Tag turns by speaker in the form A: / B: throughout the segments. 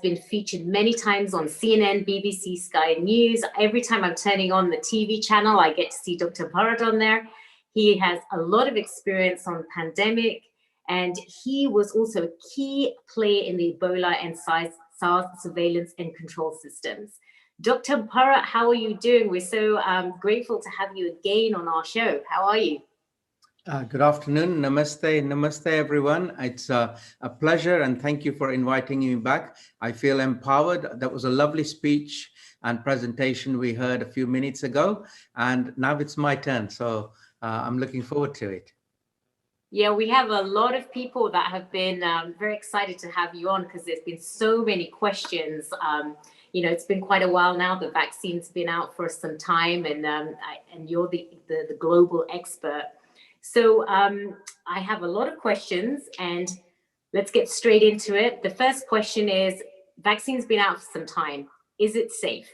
A: been featured many times on CNN, BBC, Sky News. Every time I'm turning on the TV channel, I get to see Dr. Bharat on there. He has a lot of experience on pandemic, and he was also a key player in the Ebola and SARS surveillance and control systems. Dr. Bharat, how are you doing? We're so grateful to have you again on our show. How are you?
B: Good afternoon. Namaste. Namaste, everyone. It's a pleasure, and thank you for inviting me back. I feel empowered. That was a lovely speech and presentation we heard a few minutes ago, and now it's my turn. So I'm looking forward to it.
A: Yeah, we have a lot of people that have been very excited to have you on because there's been so many questions. You know, it's been quite a while now. The vaccine's been out for some time, and you're the global expert. So I have a lot of questions, and let's get straight into it. The first question is, vaccine's been out for some time. Is it safe?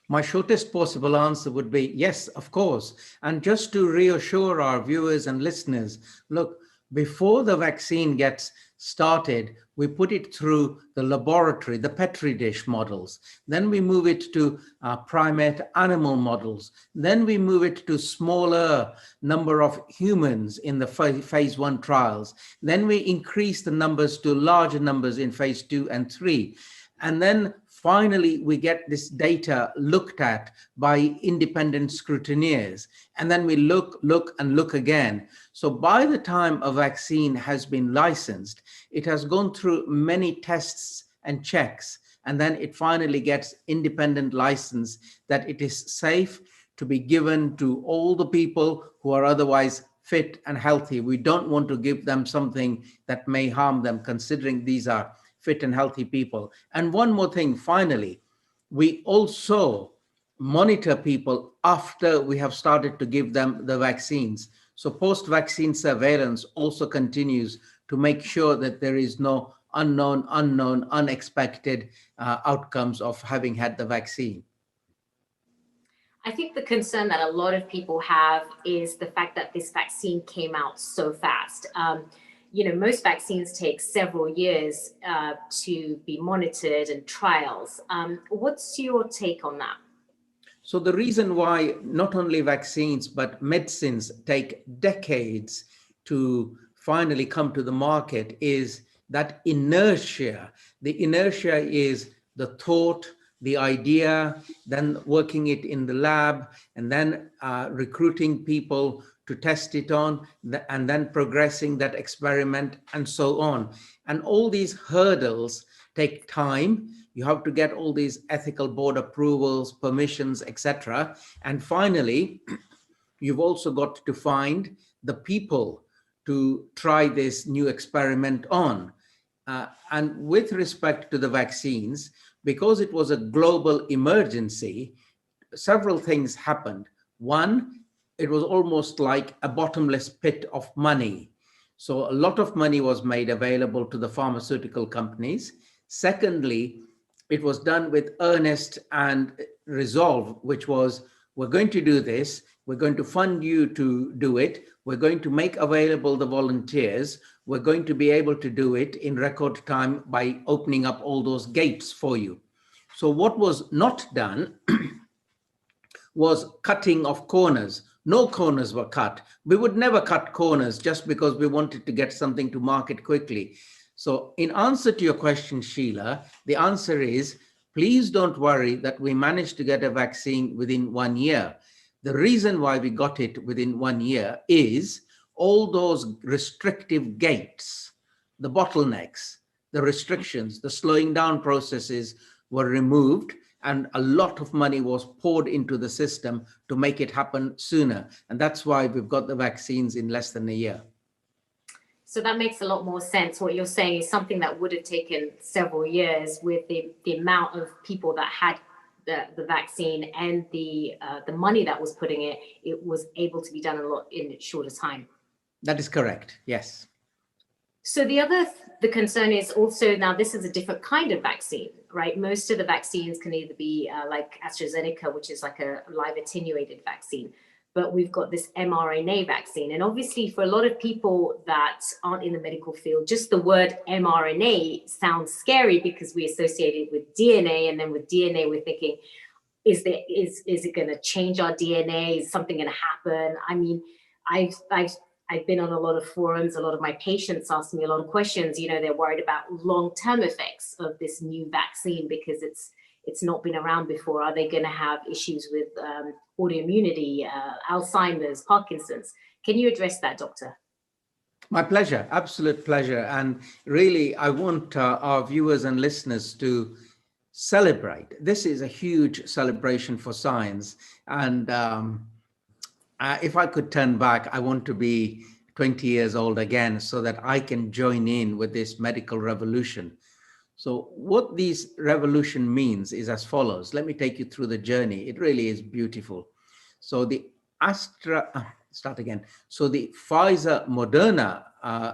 B: My shortest possible answer would be yes, of course. And just to reassure our viewers and listeners, look, before the vaccine gets started, we put it through the laboratory, the Petri dish models. Then we move it to primate animal models. Then we move it to smaller number of humans in the phase 1 trials. Then we increase the numbers to larger numbers in phase 2 and 3. And then finally, we get this data looked at by independent scrutineers. And then we look and look again. So by the time a vaccine has been licensed, it has gone through many tests and checks. And then it finally gets independent license that it is safe to be given to all the people who are otherwise fit and healthy. We don't want to give them something that may harm them, considering these are fit and healthy people. And one more thing, finally, we also monitor people after we have started to give them the vaccines. So post-vaccine surveillance also continues to make sure that there is no unknown, unexpected outcomes of having had the vaccine.
A: I think the concern that a lot of people have is the fact that this vaccine came out so fast. You know, most vaccines take several years to be monitored and trials. What's your take on that?
B: So the reason why not only vaccines, but medicines take decades to finally come to the market is that inertia. The inertia is the thought, the idea, then working it in the lab, and then recruiting people to test it on, and then progressing that experiment, and so on. And all these hurdles take time. You have to get all these ethical board approvals, permissions, etc. And finally, you've also got to find the people to try this new experiment on. And with respect to the vaccines, because it was a global emergency, several things happened. One, it was almost like a bottomless pit of money. So a lot of money was made available to the pharmaceutical companies. Secondly, it was done with earnest and resolve, which was, we're going to do this, we're going to fund you to do it, we're going to make available the volunteers, we're going to be able to do it in record time by opening up all those gates for you. So what was not done was cutting of corners. No corners were cut. We would never cut corners just because we wanted to get something to market quickly. So in answer to your question, Sheila, the answer is, please don't worry that we managed to get a vaccine within 1 year. The reason why we got it within 1 year is all those restrictive gates, the bottlenecks, the restrictions, the slowing down processes were removed, and a lot of money was poured into the system to make it happen sooner. And that's why we've got the vaccines in less than a year.
A: So that makes a lot more sense. What you're saying is something that would have taken several years with the amount of people that had the vaccine and the money that was putting it was able to be done a lot in a shorter time.
B: That is correct, yes.
A: So the concern is also, now this is a different kind of vaccine, right? Most of the vaccines can either be like AstraZeneca, which is like a live attenuated vaccine. but we've got this mRNA vaccine. And obviously for a lot of people that aren't in the medical field, just the word mRNA sounds scary because we associate it with DNA, and then with DNA we're thinking, is it going to change our DNA? Is something going to happen? I mean, I've been on a lot of forums. A lot of my patients ask me a lot of questions. You know, they're worried about long-term effects of this new vaccine because it's not been around before. Are they going to have issues with autoimmunity, Alzheimer's, Parkinson's? Can you address that, Doctor?
B: My pleasure, absolute pleasure. And really, I want our viewers and listeners to celebrate. This is a huge celebration for science. And if I could turn back, I want to be 20 years old again so that I can join in with this medical revolution. So what this revolution means is as follows. Let me take you through the journey. It really is beautiful. So the So the Pfizer Moderna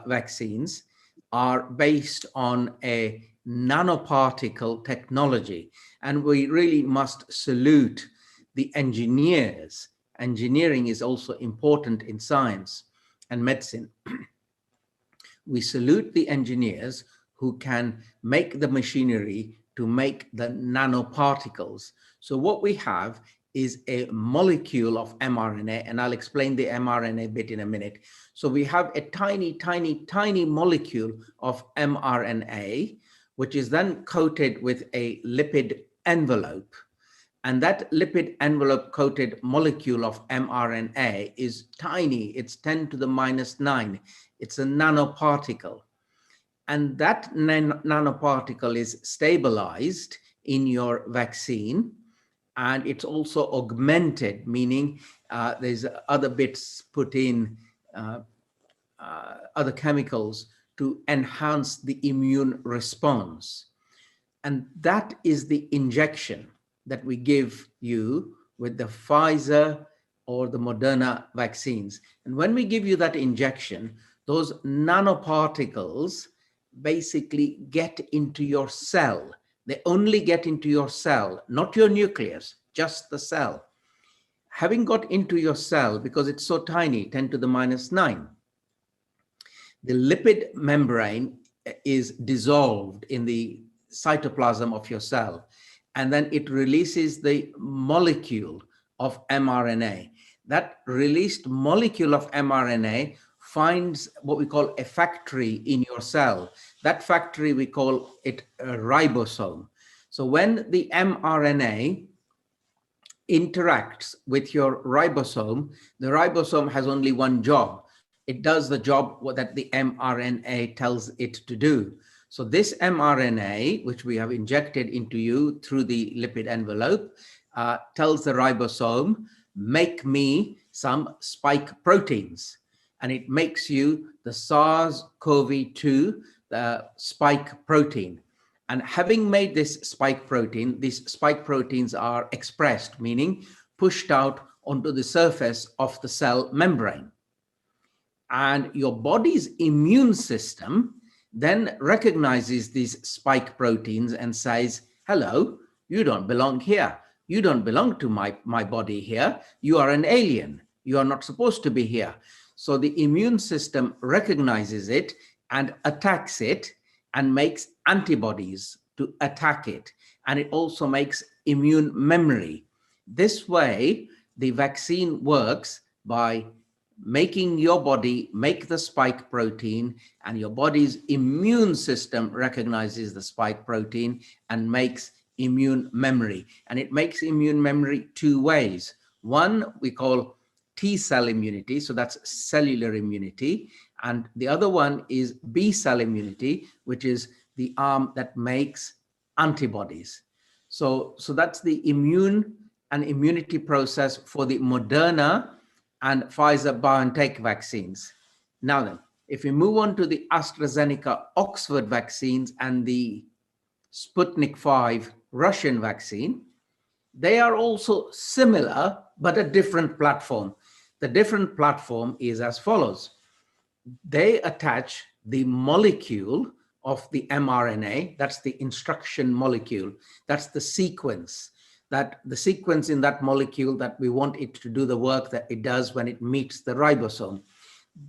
B: vaccines are based on a nanoparticle technology. And we really must salute the engineers. Engineering is also important in science and medicine. We salute the engineers who can make the machinery to make the nanoparticles. So what we have is a molecule of mRNA, and I'll explain the mRNA bit in a minute. So we have a tiny, tiny, tiny molecule of mRNA, which is then coated with a lipid envelope. And that lipid envelope coated molecule of mRNA is tiny. It's 10 to the minus 9. It's a nanoparticle. And that nanoparticle is stabilized in your vaccine. And it's also augmented, meaning there's other bits put in, other chemicals to enhance the immune response. And that is the injection that we give you with the Pfizer or the Moderna vaccines. And when we give you that injection, those nanoparticles basically get into your cell. They only get into your cell, not your nucleus, just the cell. Having got into your cell, because it's so tiny, 10 to the minus 9, the lipid membrane is dissolved in the cytoplasm of your cell, and then it releases the molecule of mRNA. That released molecule of mRNA finds what we call a factory in your cell. That factory, we call it a ribosome. So when the mRNA interacts with your ribosome, the ribosome has only one job. It does the job that the mRNA tells it to do. So this mRNA, which we have injected into you through the lipid envelope, tells the ribosome, make me some spike proteins. And it makes you the SARS-CoV-2, the spike protein. And having made this spike protein, these spike proteins are expressed, meaning pushed out onto the surface of the cell membrane. And your body's immune system then recognizes these spike proteins and says, hello, you don't belong here. You don't belong to my body here. You are an alien. You are not supposed to be here. So the immune system recognizes it and attacks it and makes antibodies to attack it. And it also makes immune memory. This way, the vaccine works by making your body make the spike protein, and your body's immune system recognizes the spike protein and makes immune memory. And it makes immune memory two ways. One we call T cell immunity, so that's cellular immunity. And the other one is B cell immunity, which is the arm that makes antibodies. So that's the immune and immunity process for the Moderna and Pfizer-BioNTech vaccines. Now then, if we move on to the AstraZeneca Oxford vaccines and the Sputnik 5 Russian vaccine, they are also similar, but a different platform. The different platform is as follows. They attach the molecule of the mRNA, that's the instruction molecule, that's the sequence. that the sequence in that molecule that we want it to do the work that it does when it meets the ribosome.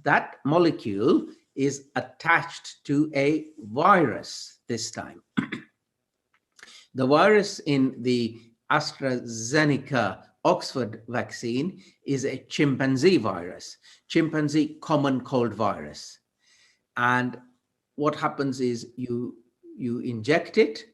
B: That molecule is attached to a virus this time. The virus in the AstraZeneca Oxford vaccine is a chimpanzee virus, chimpanzee common cold virus. And what happens is you inject it,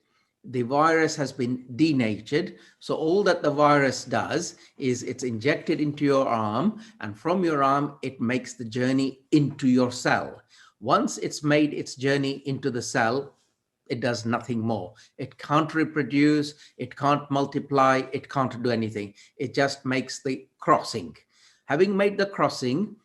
B: the virus has been denatured. So all that the virus does is it's injected into your arm, and from your arm, it makes the journey into your cell. Once it's made its journey into the cell, it does nothing more. It can't reproduce, it can't multiply, it can't do anything. It just makes the crossing. Having made the crossing,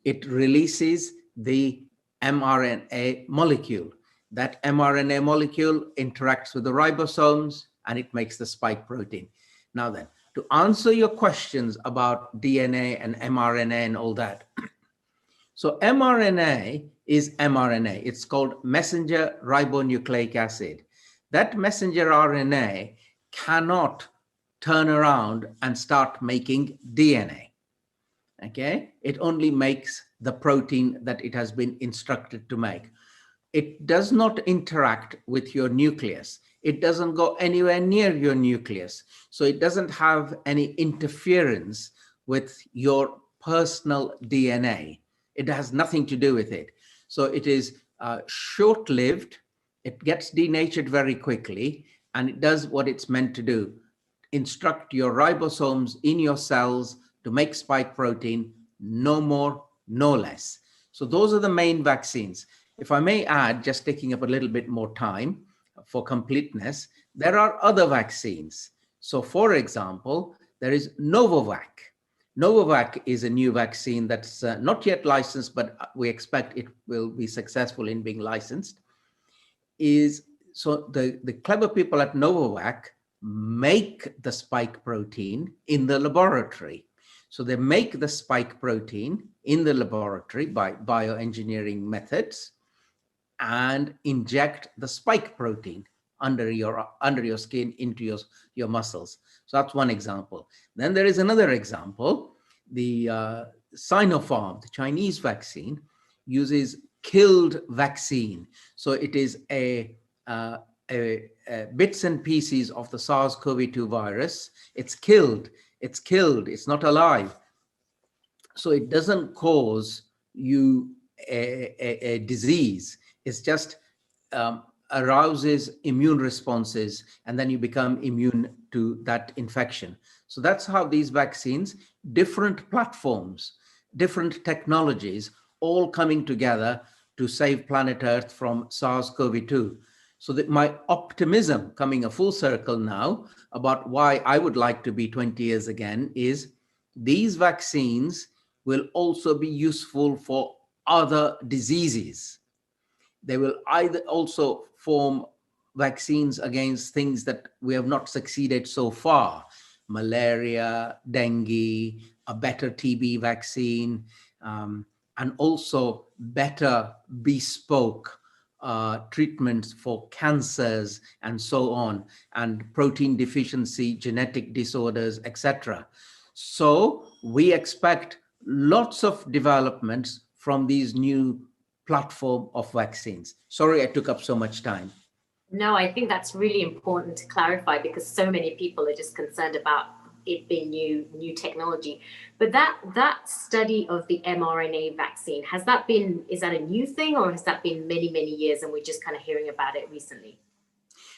B: it releases the mRNA molecule. That mRNA molecule interacts with the ribosomes and it makes the spike protein. Now then, to answer your questions about DNA and mRNA and all that. So mRNA is mRNA. It's called messenger ribonucleic acid. That messenger RNA cannot turn around and start making DNA. Okay? It only makes the protein that it has been instructed to make. It does not interact with your nucleus. It doesn't go anywhere near your nucleus. So it doesn't have any interference with your personal DNA. It has nothing to do with it. So it is short-lived. It gets denatured very quickly, and it does what it's meant to do. Instruct your ribosomes in your cells to make spike protein, no more, no less. So those are the main vaccines. If I may add, just taking up a little bit more time for completeness, there are other vaccines. So for example, there is Novavax. Novavax is a new vaccine that's not yet licensed, but we expect it will be successful in being licensed. So the clever people at Novavax make the spike protein in the laboratory. So they make the spike protein in the laboratory by bioengineering methods and inject the spike protein under your skin into your muscles. So that's one example. Then there is another example. The Sinopharm, the Chinese vaccine, uses killed vaccine. So it is a bits and pieces of the SARS-CoV-2 virus. It's killed. It's not alive. So it doesn't cause you a disease. It's just arouses immune responses, and then you become immune to that infection. So that's how these vaccines, different platforms, different technologies, all coming together to save planet Earth from SARS-CoV-2. So that my optimism, coming a full circle now, about why I would like to be 20 years again, is these vaccines will also be useful for other diseases. They will either also form vaccines against things that we have not succeeded so far: malaria, dengue, a better TB vaccine, and also better bespoke treatments for cancers and so on, and protein deficiency, genetic disorders, etc. So we expect lots of developments from these new platform of vaccines. Sorry I took up so much time.
A: No, I think that's really important to clarify, because so many people are just concerned about it being new technology. But that study of the mRNA vaccine, is that a new thing, or has that been many, many years and we're just kind of hearing about it recently?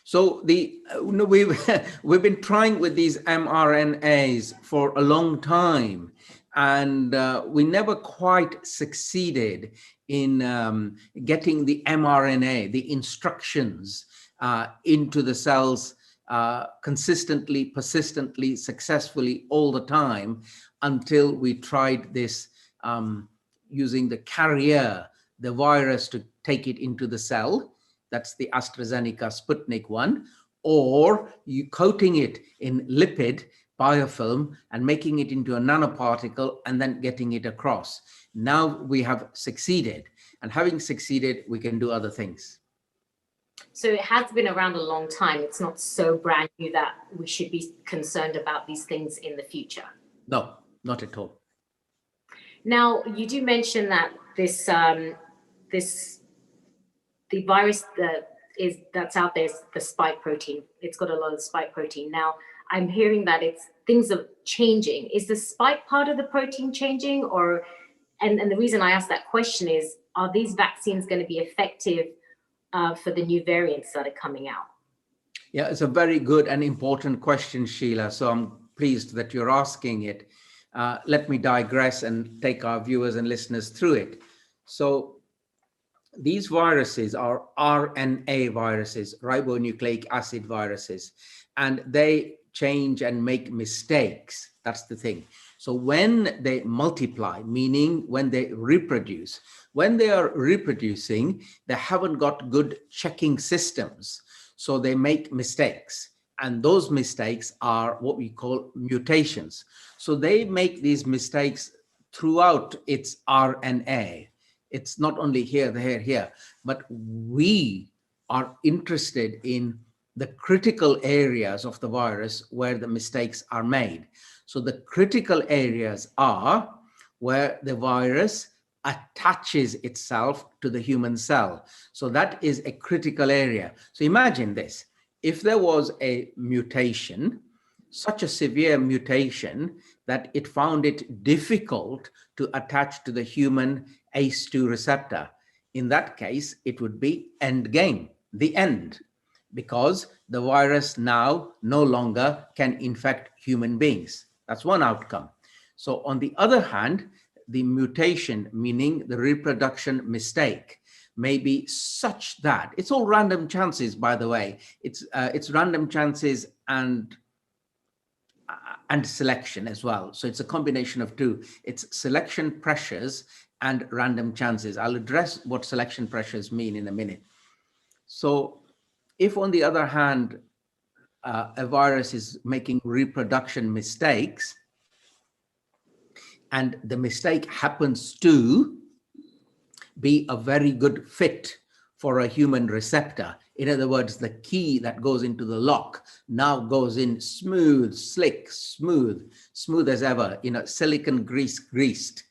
B: So we've been trying with these mRNAs for a long time, and we never quite succeeded in getting the mRNA, the instructions, into the cells consistently, persistently, successfully all the time, until we tried this using the carrier, the virus, to take it into the cell. That's the AstraZeneca Sputnik one, or you coating it in lipid biofilm and making it into a nanoparticle and then getting it across. Now we have succeeded, and having succeeded, we can do other things.
A: So it has been around a long time. It's not so brand new that we should be concerned about these things in the future.
B: No, not at all.
A: Now, you do mention that this the virus that's out there is the spike protein. It's got a lot of spike protein. Now, I'm hearing that things are changing. Is the spike part of the protein changing, or and the reason I ask that question is, are these vaccines going to be effective for the new variants that are coming out?
B: Yeah, it's a very good and important question, Sheila. So I'm pleased that you're asking it. Let me digress and take our viewers and listeners through it. So these viruses are RNA viruses, ribonucleic acid viruses, and they change and make mistakes. That's the thing. So when they multiply, meaning when they reproduce, when they are reproducing, they haven't got good checking systems. So they make mistakes. And those mistakes are what we call mutations. So they make these mistakes throughout its RNA. It's not only here, there, here, but we are interested in the critical areas of the virus where the mistakes are made. So the critical areas are where the virus attaches itself to the human cell. So that is a critical area. So imagine this. If there was a mutation, such a severe mutation that it found it difficult to attach to the human ACE2 receptor, in that case, it would be end game, the end, because the virus now no longer can infect human beings. That's one outcome. So on the other hand, the mutation, meaning the reproduction mistake, may be such that it's all random chances, by the way. It's random chances and selection as well. So it's a combination of two. It's selection pressures and random chances. I'll address what selection pressures mean in a minute. So if, on the other hand, a virus is making reproduction mistakes, and the mistake happens to be a very good fit for a human receptor. In other words, the key that goes into the lock now goes in smooth, slick, smooth as ever, silicon greased,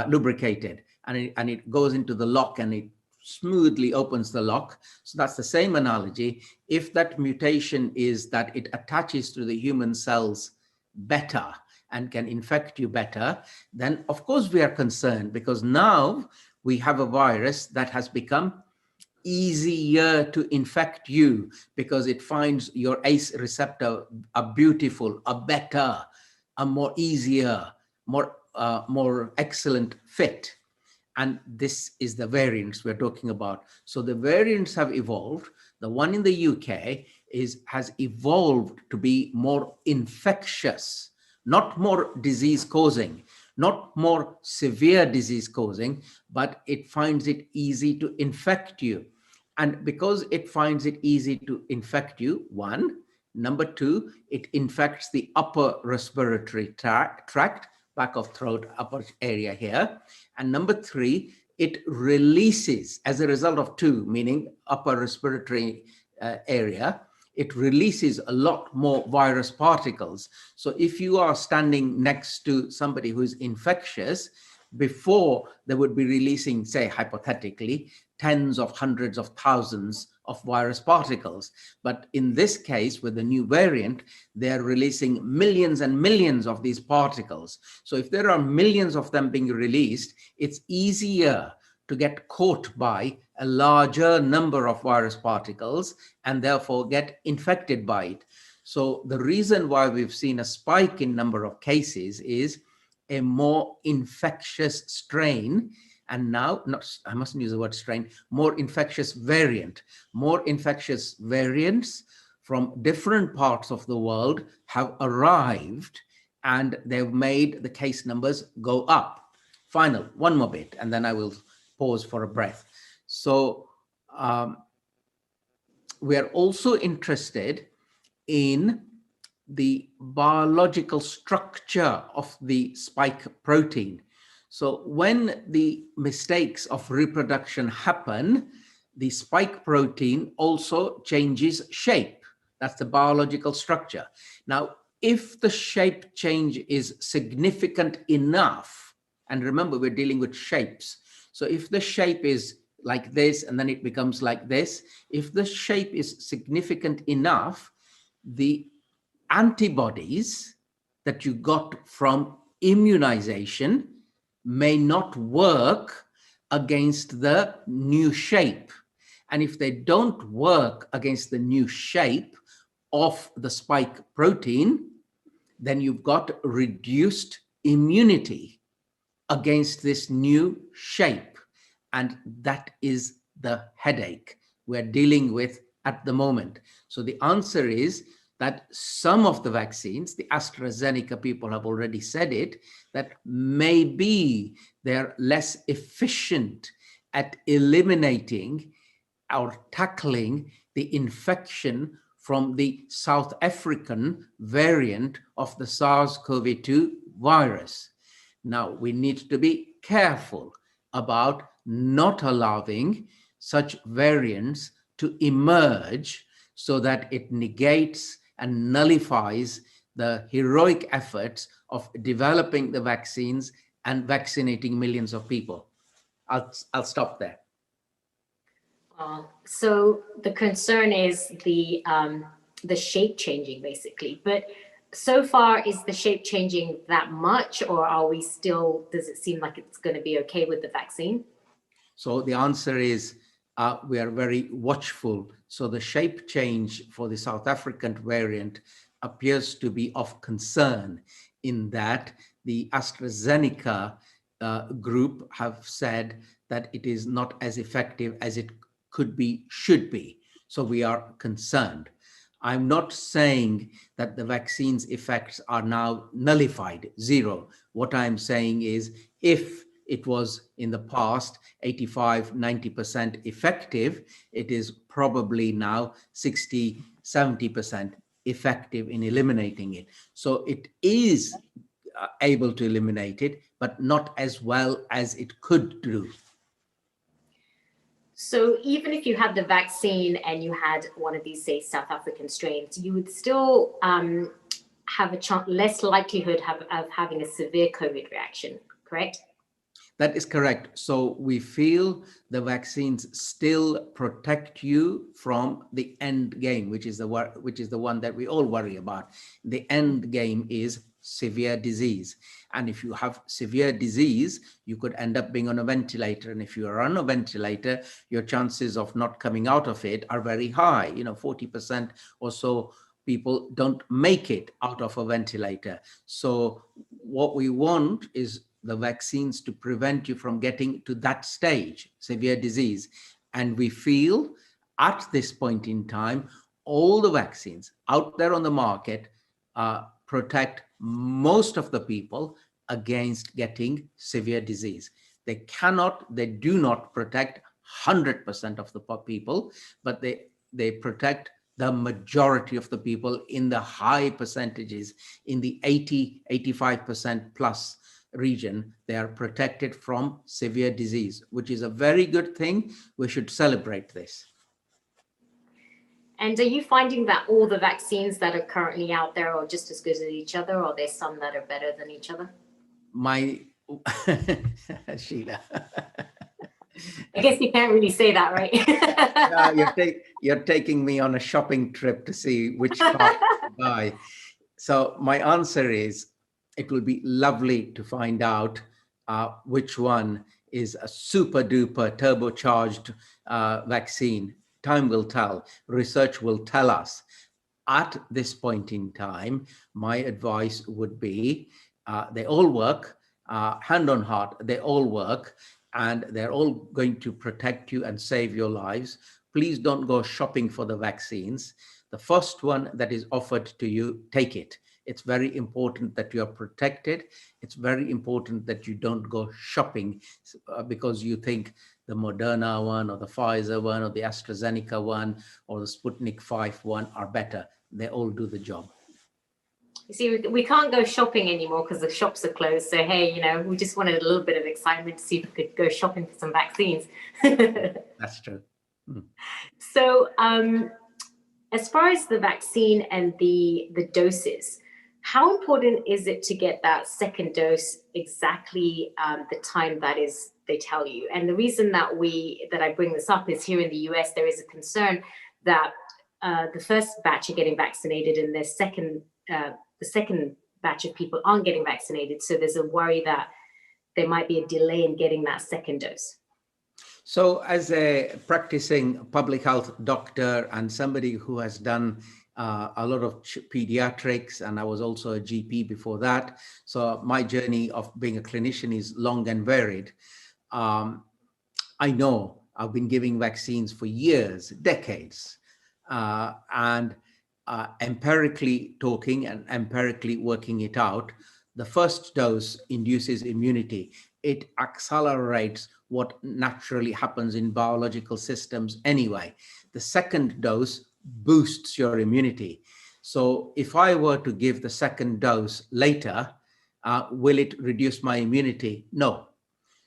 B: lubricated, and it goes into the lock and it smoothly opens the lock. So that's the same analogy. If that mutation is that it attaches to the human cells better and can infect you better, then of course we are concerned, because now we have a virus that has become easier to infect you because it finds your ACE receptor a beautiful, a better, a more easier, more excellent fit. And this is the variants we're talking about. So the variants have evolved. The one in the UK has evolved to be more infectious, not more disease causing, not more severe disease causing, but it finds it easy to infect you. And because it finds it easy to infect you, one. Number two, it infects the upper respiratory tract, back of throat, upper area here. And number three, it releases, as a result of two, meaning upper respiratory area, it releases a lot more virus particles. So if you are standing next to somebody who is infectious, before they would be releasing, say, hypothetically, tens of hundreds of thousands of virus particles. But in this case, with the new variant, they're releasing millions and millions of these particles. So if there are millions of them being released, it's easier to get caught by a larger number of virus particles and therefore get infected by it. So the reason why we've seen a spike in number of cases is a more infectious strain. And now, I mustn't use the word strain, more infectious variant. More infectious variants from different parts of the world have arrived, and they've made the case numbers go up. Final, one more bit, and then I will pause for a breath. So we are also interested in the biological structure of the spike protein. So when the mistakes of reproduction happen, the spike protein also changes shape. That's the biological structure. Now, if the shape change is significant enough, and remember, we're dealing with shapes. So if the shape is like this, and then it becomes like this, if the shape is significant enough, the antibodies that you got from immunization may not work against the new shape. And if they don't work against the new shape of the spike protein, then you've got reduced immunity against this new shape. And that is the headache we're dealing with at the moment. So the answer is that some of the vaccines, the AstraZeneca people have already said it, that maybe they're less efficient at eliminating or tackling the infection from the South African variant of the SARS-CoV-2 virus. Now, we need to be careful about not allowing such variants to emerge so that it negates and nullifies the heroic efforts of developing the vaccines and vaccinating millions of people. I'll stop there.
A: So the concern is the shape changing, basically. But so far, is the shape changing that much, or are we still? Does it seem like it's going to be okay with the vaccine?
B: So the answer is we are very watchful. So the shape change for the South African variant appears to be of concern, in that the AstraZeneca group have said that it is not as effective as it could be, should be. So we are concerned. I'm not saying that the vaccine's effects are now nullified, zero. What I'm saying is, if it was in the past 85, 90% effective, it is probably now 60, 70% effective in eliminating it. So it is able to eliminate it, but not as well as it could do.
A: So even if you had the vaccine and you had one of these, say, South African strains, you would still have a less likelihood of having a severe COVID reaction, correct?
B: That is correct. So we feel the vaccines still protect you from the end game, which is the one that we all worry about. The end game is severe disease. And if you have severe disease, you could end up being on a ventilator. And if you are on a ventilator, your chances of not coming out of it are very high. 40% or so people don't make it out of a ventilator. So what we want is the vaccines to prevent you from getting to that stage, severe disease. And we feel at this point in time, all the vaccines out there on the market protect most of the people against getting severe disease. They do not protect 100% of the people, but they protect the majority of the people in the high percentages, in the 80, 85% plus region. They are protected from severe disease, which is a very good thing. We should celebrate this.
A: And are you finding that all the vaccines that are currently out there are just as good as each other, or there's some that are better than each other?
B: Sheila.
A: I guess you can't really say that, right?
B: No, you're taking me on a shopping trip to see which car to buy. So my answer is, it will be lovely to find out which one is a super duper turbocharged vaccine. Time will tell. Research will tell us. At this point in time, my advice would be they all work, hand on heart, they all work, and they're all going to protect you and save your lives. Please don't go shopping for the vaccines. The first one that is offered to you, take it. It's very important that you are protected. It's very important that you don't go shopping because you think the Moderna one or the Pfizer one or the AstraZeneca one or the Sputnik 5 one are better. They all do the job.
A: You see, we can't go shopping anymore because the shops are closed. So, hey, we just wanted a little bit of excitement to see if we could go shopping for some vaccines.
B: That's true. Mm.
A: So as far as the vaccine and the doses, how important is it to get that second dose exactly the time that is they tell you? And the reason that I bring this up is here in the US there is a concern that the first batch are getting vaccinated and the second batch of people aren't getting vaccinated. So there's a worry that there might be a delay in getting that second dose.
B: So as a practicing public health doctor and somebody who has done a lot of pediatrics, and I was also a GP before that, so my journey of being a clinician is long and varied. I know I've been giving vaccines for years, decades, and empirically talking and empirically working it out, the first dose induces immunity. It accelerates what naturally happens in biological systems anyway. The second dose boosts your immunity. So if I were to give the second dose later, will it reduce my immunity? No.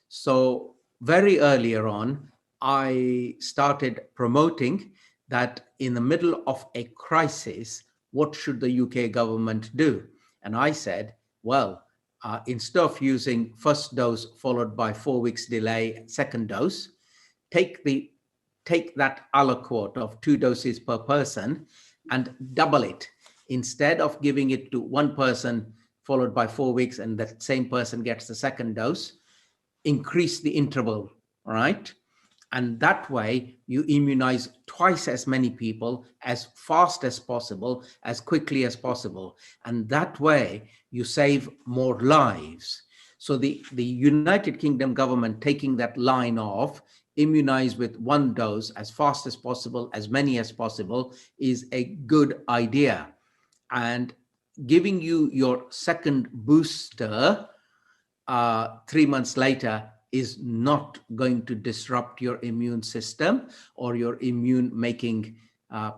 B: So very earlier on, I started promoting that in the middle of a crisis, what should the UK government do? And I said, well, instead of using first dose followed by 4 weeks delay, second dose, take that aliquot of 2 doses per person and double it. Instead of giving it to one person followed by 4 weeks and that same person gets the second dose, increase the interval, right? And that way you immunize twice as many people as fast as possible, as quickly as possible. And that way you save more lives. So the United Kingdom government taking that line of immunize with 1 dose as fast as possible, as many as possible, is a good idea. And giving you your second booster 3 months later is not going to disrupt your immune system or your immune making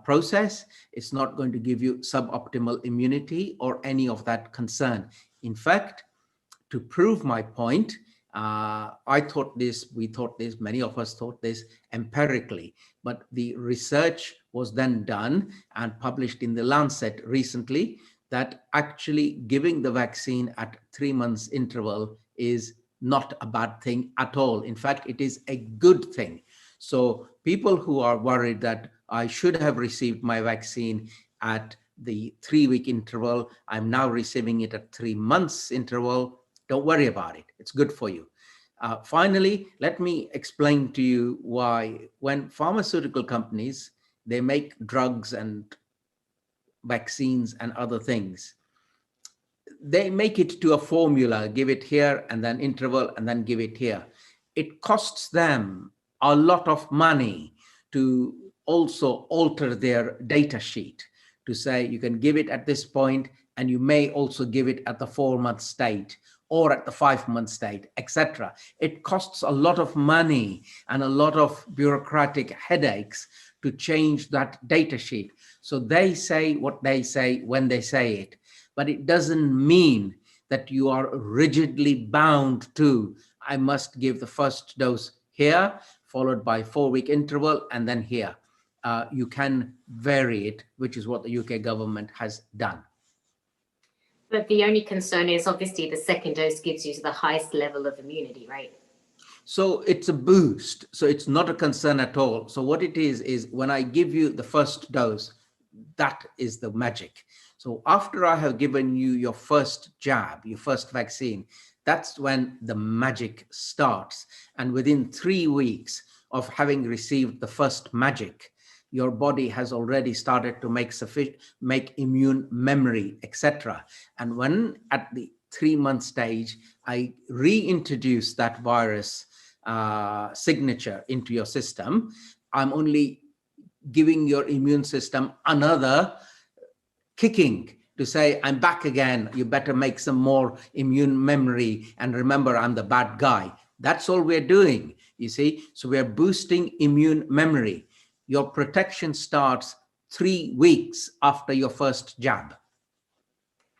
B: process. It's not going to give you suboptimal immunity or any of that concern. In fact, to prove my point, we thought this, many of us thought this empirically, but the research was then done and published in the Lancet recently that actually giving the vaccine at 3 months interval is not a bad thing at all. In fact, it is a good thing. So people who are worried that I should have received my vaccine at the 3-week interval, I'm now receiving it at 3 months interval, don't worry about it. It's good for you. Finally, let me explain to you why when pharmaceutical companies, they make drugs and vaccines and other things, they make it to a formula, give it here and then interval and then give it here. It costs them a lot of money to also alter their data sheet to say you can give it at this point and you may also give it at the 4-month state or at the 5-month state, etc. It costs a lot of money and a lot of bureaucratic headaches to change that data sheet. So they say what they say when they say it, but it doesn't mean that you are rigidly bound to, I must give the first dose here, followed by 4-week interval, and then here. You can vary it, which is what the UK government has done.
A: But the only concern is obviously the second dose gives you the highest level of immunity, right?
B: So it's a boost. So it's not a concern at all. So what it is when I give you the first dose, that is the magic. So after I have given you your first jab, your first vaccine, that's when the magic starts. And within 3 weeks of having received the first magic, your body has already started to make immune memory, etc. And when at the 3-month stage, I reintroduce that virus signature into your system, I'm only giving your immune system another kicking to say, I'm back again. You better make some more immune memory. And remember, I'm the bad guy. That's all we're doing, you see. So we're boosting immune memory. Your protection starts 3 weeks after your first jab.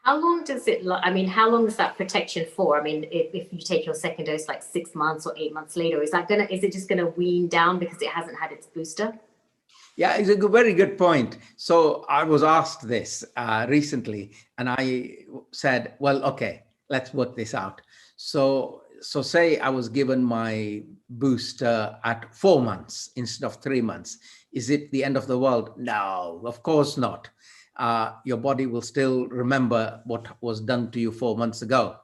A: How long does it, I mean, how long is that protection for? I mean, if you take your second dose like 6 months or 8 months later, is it just gonna wean down because it hasn't had its booster?
B: Yeah, it's a very good point. So I was asked this recently, and I said, well, okay, let's work this out. So say I was given my booster at 4 months instead of 3 months. Is it the end of the world? No, of course not. Your body will still remember what was done to you 4 months ago.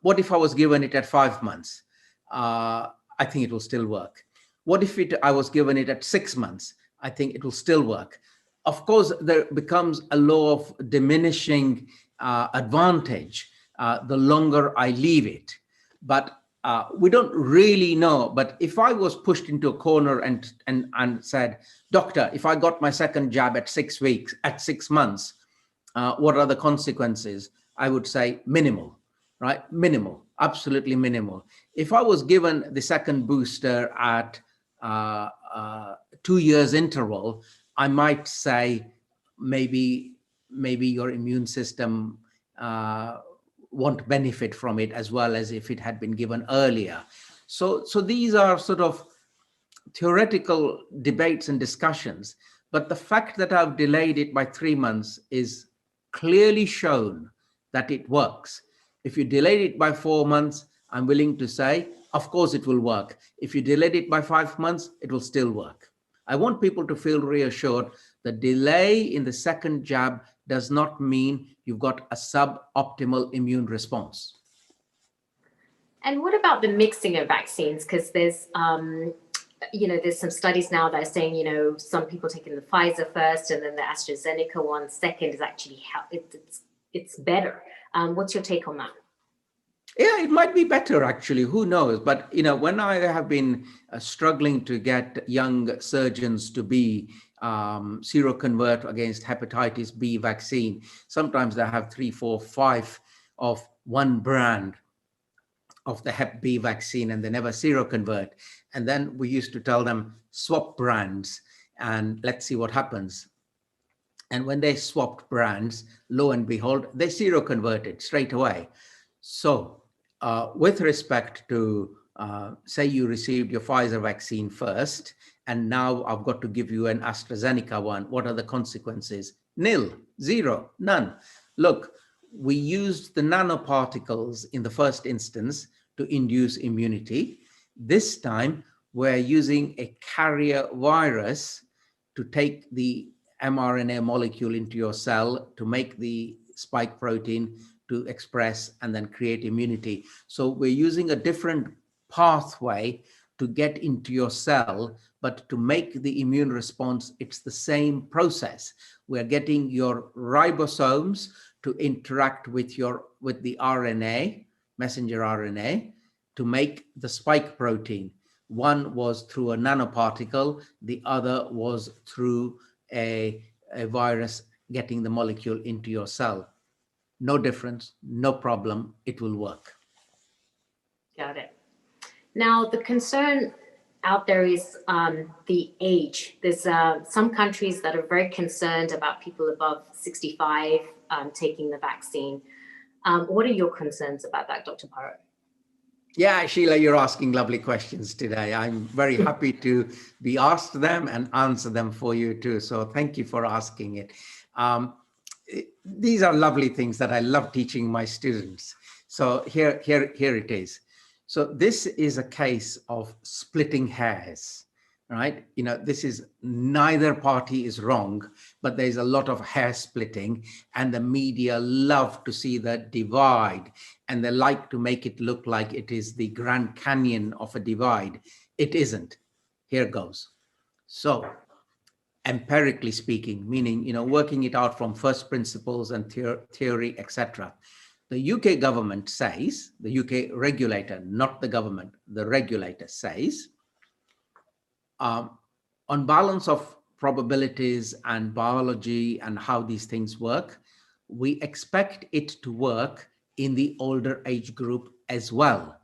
B: What if I was given it at 5 months? I think it will still work. What if I was given it at 6 months? I think it will still work. Of course, there becomes a law of diminishing advantage the longer I leave it. But we don't really know. But if I was pushed into a corner and said, doctor, if I got my second jab at 6 weeks, at 6 months, what are the consequences? I would say minimal, right? Minimal, absolutely minimal. If I was given the second booster at 2 years interval, I might say maybe your immune system won't benefit from it as well as if it had been given earlier. So these are sort of theoretical debates and discussions, but the fact that I've delayed it by 3 months is clearly shown that it works. If you delayed it by 4 months, I'm willing to say, of course it will work. If you delayed it by 5 months, it will still work. I want people to feel reassured the delay in the second jab does not mean you've got a suboptimal immune response.
A: And what about the mixing of vaccines? Because there's, there's some studies now that are saying, some people taking the Pfizer first and then the AstraZeneca one second is actually it's better. What's your take on that?
B: Yeah, it might be better actually. Who knows? But when I have been struggling to get young surgeons to be seroconvert against hepatitis B vaccine, sometimes they have 3, 4, 5 of one brand of the Hep B vaccine and they never seroconvert. And then we used to tell them swap brands and let's see what happens. And when they swapped brands, lo and behold, they seroconverted straight away. So with respect to, say you received your Pfizer vaccine first, and now I've got to give you an AstraZeneca one, what are the consequences? Nil, zero, none. Look, we used the nanoparticles in the first instance to induce immunity. This time, we're using a carrier virus to take the mRNA molecule into your cell to make the spike protein to express and then create immunity. So we're using a different pathway to get into your cell, but to make the immune response, it's the same process. We're getting your ribosomes to interact with the RNA, messenger RNA, to make the spike protein. One was through a nanoparticle, the other was through a virus getting the molecule into your cell. No difference, no problem, it will work.
A: Got it. Now, the concern out there is the age. There's some countries that are very concerned about people above 65 taking the vaccine. What are your concerns about that, Dr. Parrott?
B: Yeah, Sheila, you're asking lovely questions today. I'm very happy to be asked them and answer them for you too. So thank you for asking it. These are lovely things that I love teaching my students. So here it is. So this is a case of splitting hairs, right? This is neither party is wrong, but there's a lot of hair splitting and the media love to see the divide and they like to make it look like it is the Grand Canyon of a divide. It isn't. Here goes. So empirically speaking, meaning, working it out from first principles and theory, etc. The UK government says, the UK regulator, not the government, the regulator says, on balance of probabilities and biology and how these things work, we expect it to work in the older age group as well.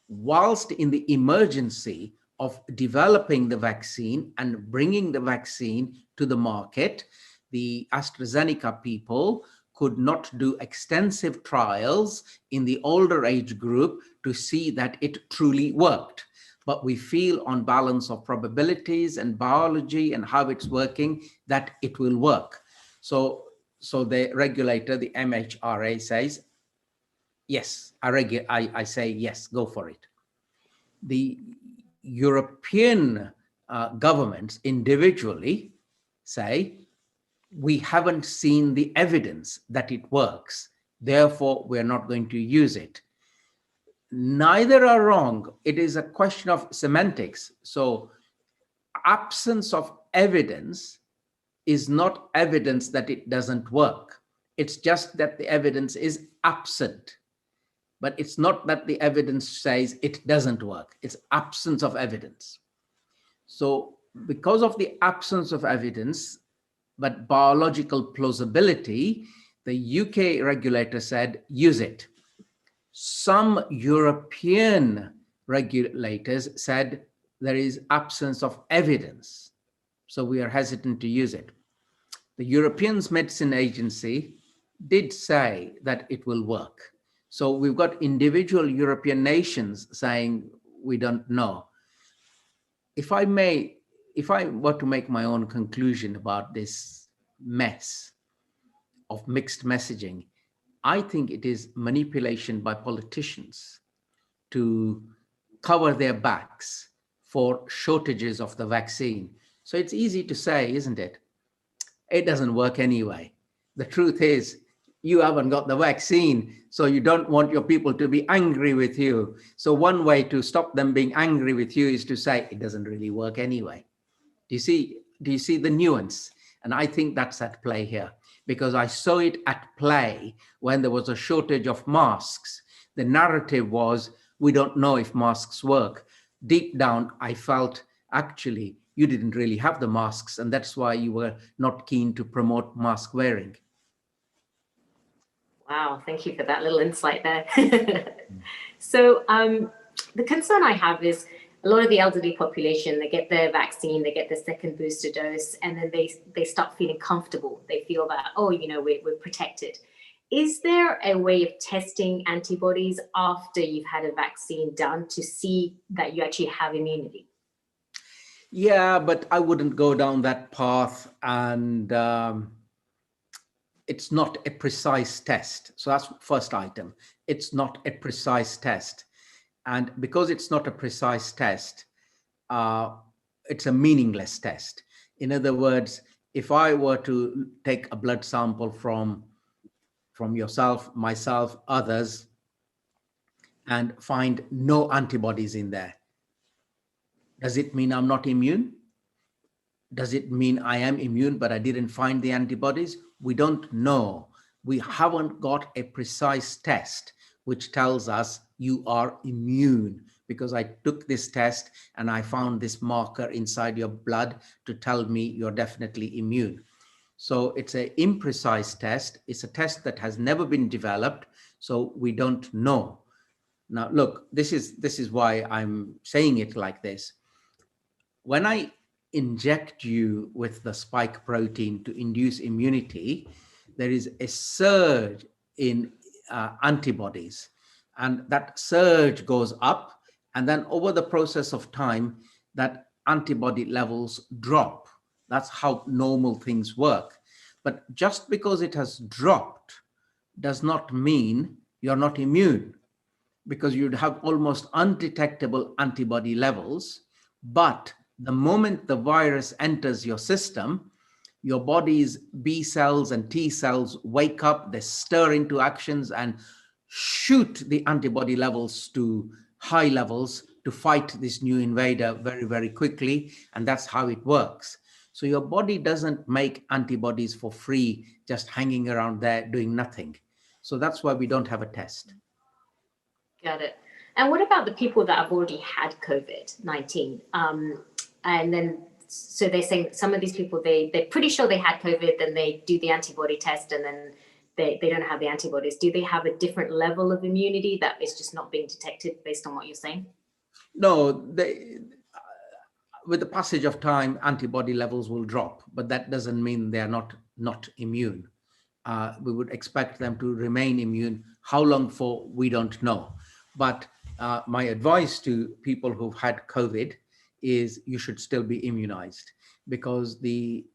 B: Whilst in the emergency of developing the vaccine and bringing the vaccine to the market, the AstraZeneca people could not do extensive trials in the older age group to see that it truly worked. But we feel on balance of probabilities and biology and how it's working that it will work. So the regulator, the MHRA, says, yes, I say, yes, go for it. The European governments individually say, we haven't seen the evidence that it works, therefore we're not going to use it. Neither are wrong. It is a question of semantics. So absence of evidence is not evidence that it doesn't work. It's just that the evidence is absent. But it's not that the evidence says it doesn't work. It's absence of evidence. So because of the absence of evidence, but biological plausibility, the UK regulator said, use it. Some European regulators said there is absence of evidence, so we are hesitant to use it. The European Medicine Agency did say that it will work. So we've got individual European nations saying we don't know. If I were to make my own conclusion about this mess of mixed messaging, I think it is manipulation by politicians to cover their backs for shortages of the vaccine. So it's easy to say, isn't it? It doesn't work anyway. The truth is, you haven't got the vaccine, so you don't want your people to be angry with you. So one way to stop them being angry with you is to say, it doesn't really work anyway. Do you see the nuance? And I think that's at play here, because I saw it at play when there was a shortage of masks. The narrative was, we don't know if masks work. Deep down, I felt actually you didn't really have the masks, and that's why you were not keen to promote mask wearing.
A: Wow, thank you for that little insight there. So the concern I have is a lot of the elderly population, they get their vaccine, they get their second booster dose, and then they start feeling comfortable. They feel that, oh, you know, we're protected. Is there a way of testing antibodies after you've had a vaccine done to see that you actually have immunity?
B: Yeah, but I wouldn't go down that path, and it's not a precise test. So that's first item. It's not a precise test. And because it's not a precise test, it's a meaningless test. In other words, if I were to take a blood sample from yourself, myself, others, and find no antibodies in there, does it mean I'm not immune? Does it mean I am immune, but I didn't find the antibodies? We don't know. We haven't got a precise test which tells us you are immune, because I took this test and I found this marker inside your blood to tell me you're definitely immune. So it's an imprecise test. It's a test that has never been developed, so we don't know. Now, look, this is why I'm saying it like this. When I inject you with the spike protein to induce immunity, there is a surge in antibodies, and that surge goes up, and then over the process of time, that antibody levels drop. That's how normal things work. But just because it has dropped does not mean you're not immune, because you'd have almost undetectable antibody levels. But the moment the virus enters your system, your body's B cells and T cells wake up, they stir into actions and shoot the antibody levels to high levels to fight this new invader very, very quickly. And that's how it works. So your body doesn't make antibodies for free, just hanging around there doing nothing. So that's why we don't have a test.
A: Got it. And what about the people that have already had COVID-19? And then, so they're saying some of these people, they're pretty sure they had COVID, then they do the antibody test, and then they don't have the antibodies. Do they have a different level of immunity that is just not being detected based on what you're saying?
B: No, with the passage of time, antibody levels will drop, but that doesn't mean they are not immune. we would expect them to remain immune. How long for, we don't know. But my advice to people who've had COVID is you should still be immunized, because the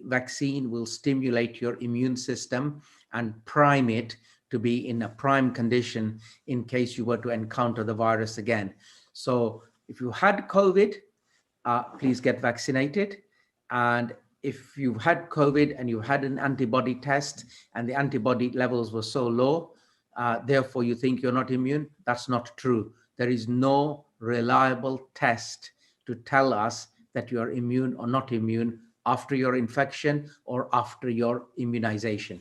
B: vaccine will stimulate your immune system and prime it to be in a prime condition in case you were to encounter the virus again. So if you had COVID, please get vaccinated. And if you've had COVID and you had an antibody test and the antibody levels were so low, therefore you think you're not immune, that's not true. There is no reliable test to tell us that you are immune or not immune after your infection or after your immunization.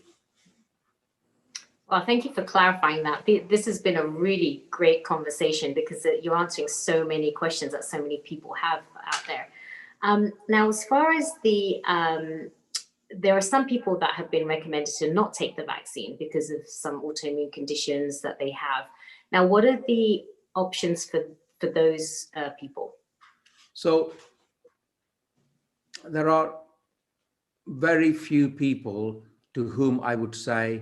A: Well, thank you for clarifying that. This has been a really great conversation because you're answering so many questions that so many people have out there. Now, as far as there are some people that have been recommended to not take the vaccine because of some autoimmune conditions that they have. Now, what are the options for those people?
B: So there are very few people to whom I would say,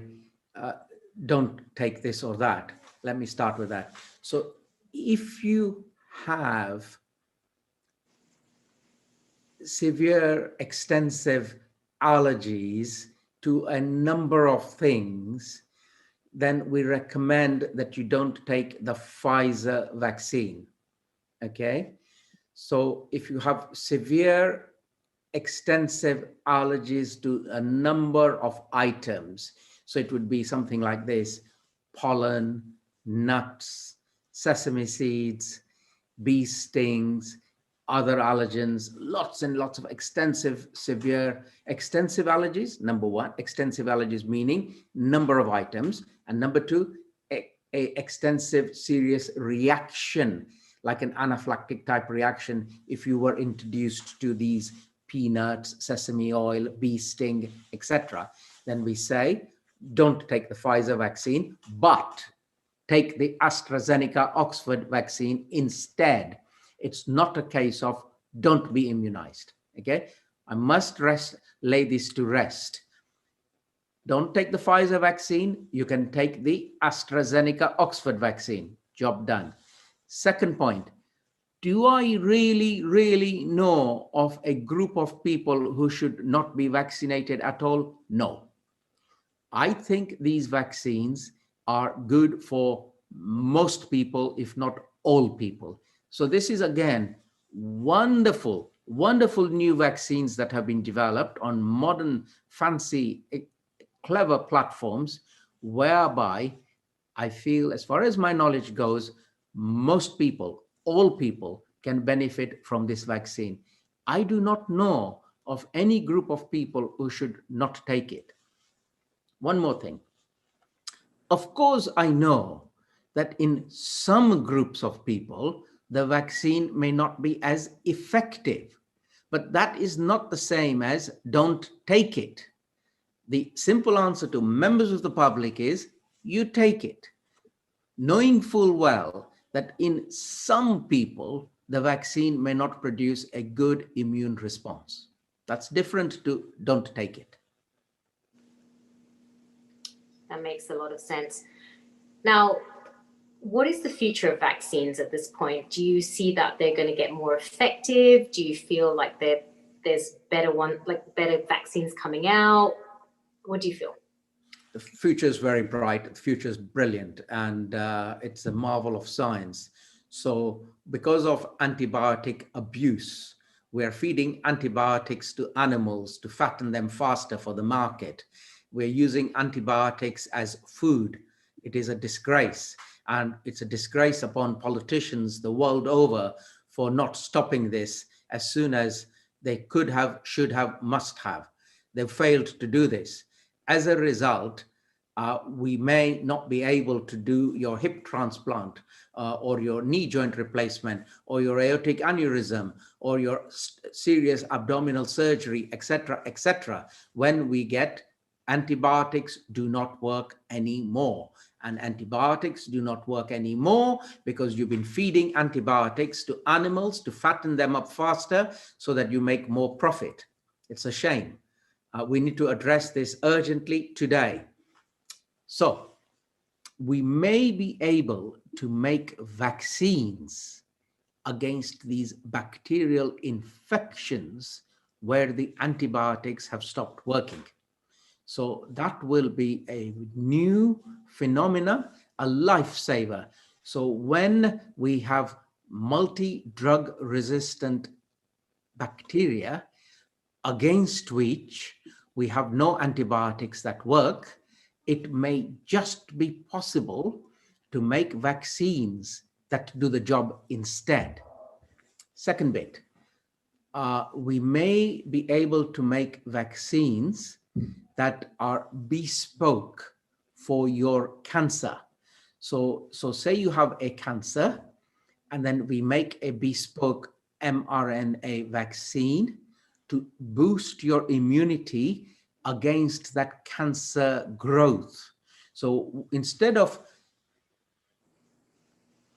B: don't take this or that. Let me start with that. So if you have severe, extensive allergies to a number of things, then we recommend that you don't take the Pfizer vaccine. Okay? So if you have severe, extensive allergies to a number of items, so it would be something like this: pollen, nuts, sesame seeds, bee stings, other allergens, lots and lots of extensive, severe, extensive allergies. Number one, extensive allergies meaning number of items. And number two, a extensive, serious reaction, like an anaphylactic type reaction if you were introduced to these peanuts, sesame oil, bee sting, etc. Then we say, don't take the Pfizer vaccine, but take the AstraZeneca Oxford vaccine instead. It's not a case of don't be immunized. Okay, I must lay this to rest. Don't take the Pfizer vaccine. You can take the AstraZeneca Oxford vaccine. Job done. Second point, do I really know of a group of people who should not be vaccinated at all? No. I think these vaccines are good for most people, if not all people. So this is, again, wonderful new vaccines that have been developed on modern, fancy, clever platforms, whereby I feel, as far as my knowledge goes, most people, all people, can benefit from this vaccine. I do not know of any group of people who should not take it. One more thing. Of course, I know that in some groups of people, the vaccine may not be as effective, but that is not the same as don't take it. The simple answer to members of the public is you take it, knowing full well that in some people, the vaccine may not produce a good immune response. That's different to don't take it.
A: That makes a lot of sense. Now, what is the future of vaccines at this point? Do you see that they're going to get more effective? Do you feel like there's better vaccines coming out? What do you feel?
B: The future is very bright. The future is brilliant, and it's a marvel of science. So because of antibiotic abuse, we are feeding antibiotics to animals to fatten them faster for the market. We're using antibiotics as food. It is a disgrace. And it's a disgrace upon politicians the world over for not stopping this as soon as they could have, should have, must have. They've failed to do this. As a result, we may not be able to do your hip transplant or your knee joint replacement or your aortic aneurysm or your serious abdominal surgery, etc., when we get antibiotics do not work anymore. And antibiotics do not work anymore because you've been feeding antibiotics to animals to fatten them up faster so that you make more profit. It's a shame. We need to address this urgently today. So we may be able to make vaccines against these bacterial infections where the antibiotics have stopped working. So that will be a new phenomena, a lifesaver. So when we have multi-drug resistant bacteria against which we have no antibiotics that work, it may just be possible to make vaccines that do the job instead. Second bit, we may be able to make vaccines that are bespoke for your cancer. So say you have a cancer, and then we make a bespoke mRNA vaccine to boost your immunity against that cancer growth. So instead of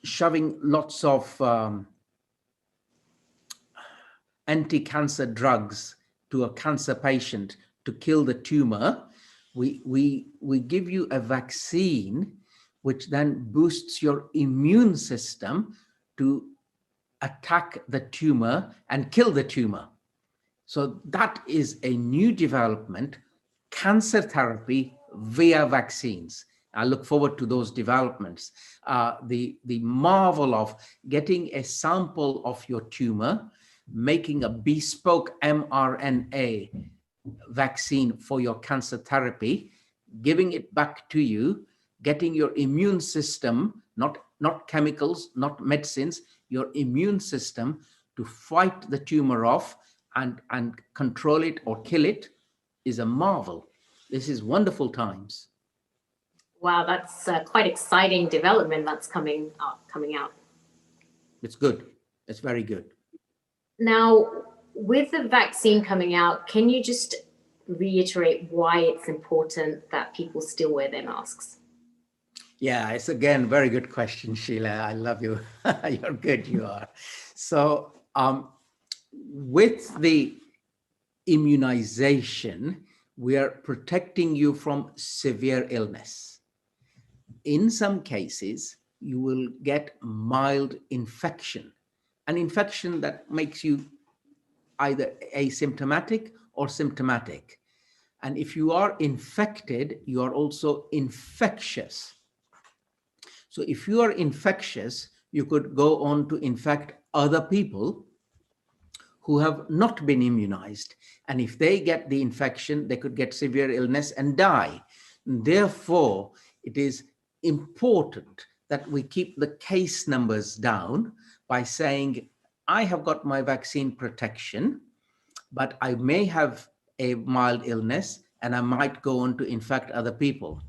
B: shoving lots of anti-cancer drugs to a cancer patient to kill the tumor, we give you a vaccine which then boosts your immune system to attack the tumor and kill the tumor. So that is a new development, cancer therapy via vaccines. I look forward to those developments. The marvel of getting a sample of your tumor, making a bespoke mRNA vaccine for your cancer therapy, giving it back to you, getting your immune system, not chemicals, not medicines, your immune system to fight the tumor off and control it or kill it is a marvel. This is wonderful times.
A: Wow, that's quite exciting development that's coming out.
B: It's good. It's very good.
A: Now, with the vaccine coming out, can you just reiterate why it's important that people still wear their masks?
B: Yeah, it's again very good question, Sheila. I love you. You're good. You are. So, with the immunization, we are protecting you from severe illness. In some cases, you will get mild infection, an infection that makes you either asymptomatic or symptomatic. And if you are infected, you are also infectious. So if you are infectious, you could go on to infect other people who have not been immunized. And if they get the infection, they could get severe illness and die. Therefore, it is important that we keep the case numbers down by saying, I have got my vaccine protection, but I may have a mild illness and I might go on to infect other people.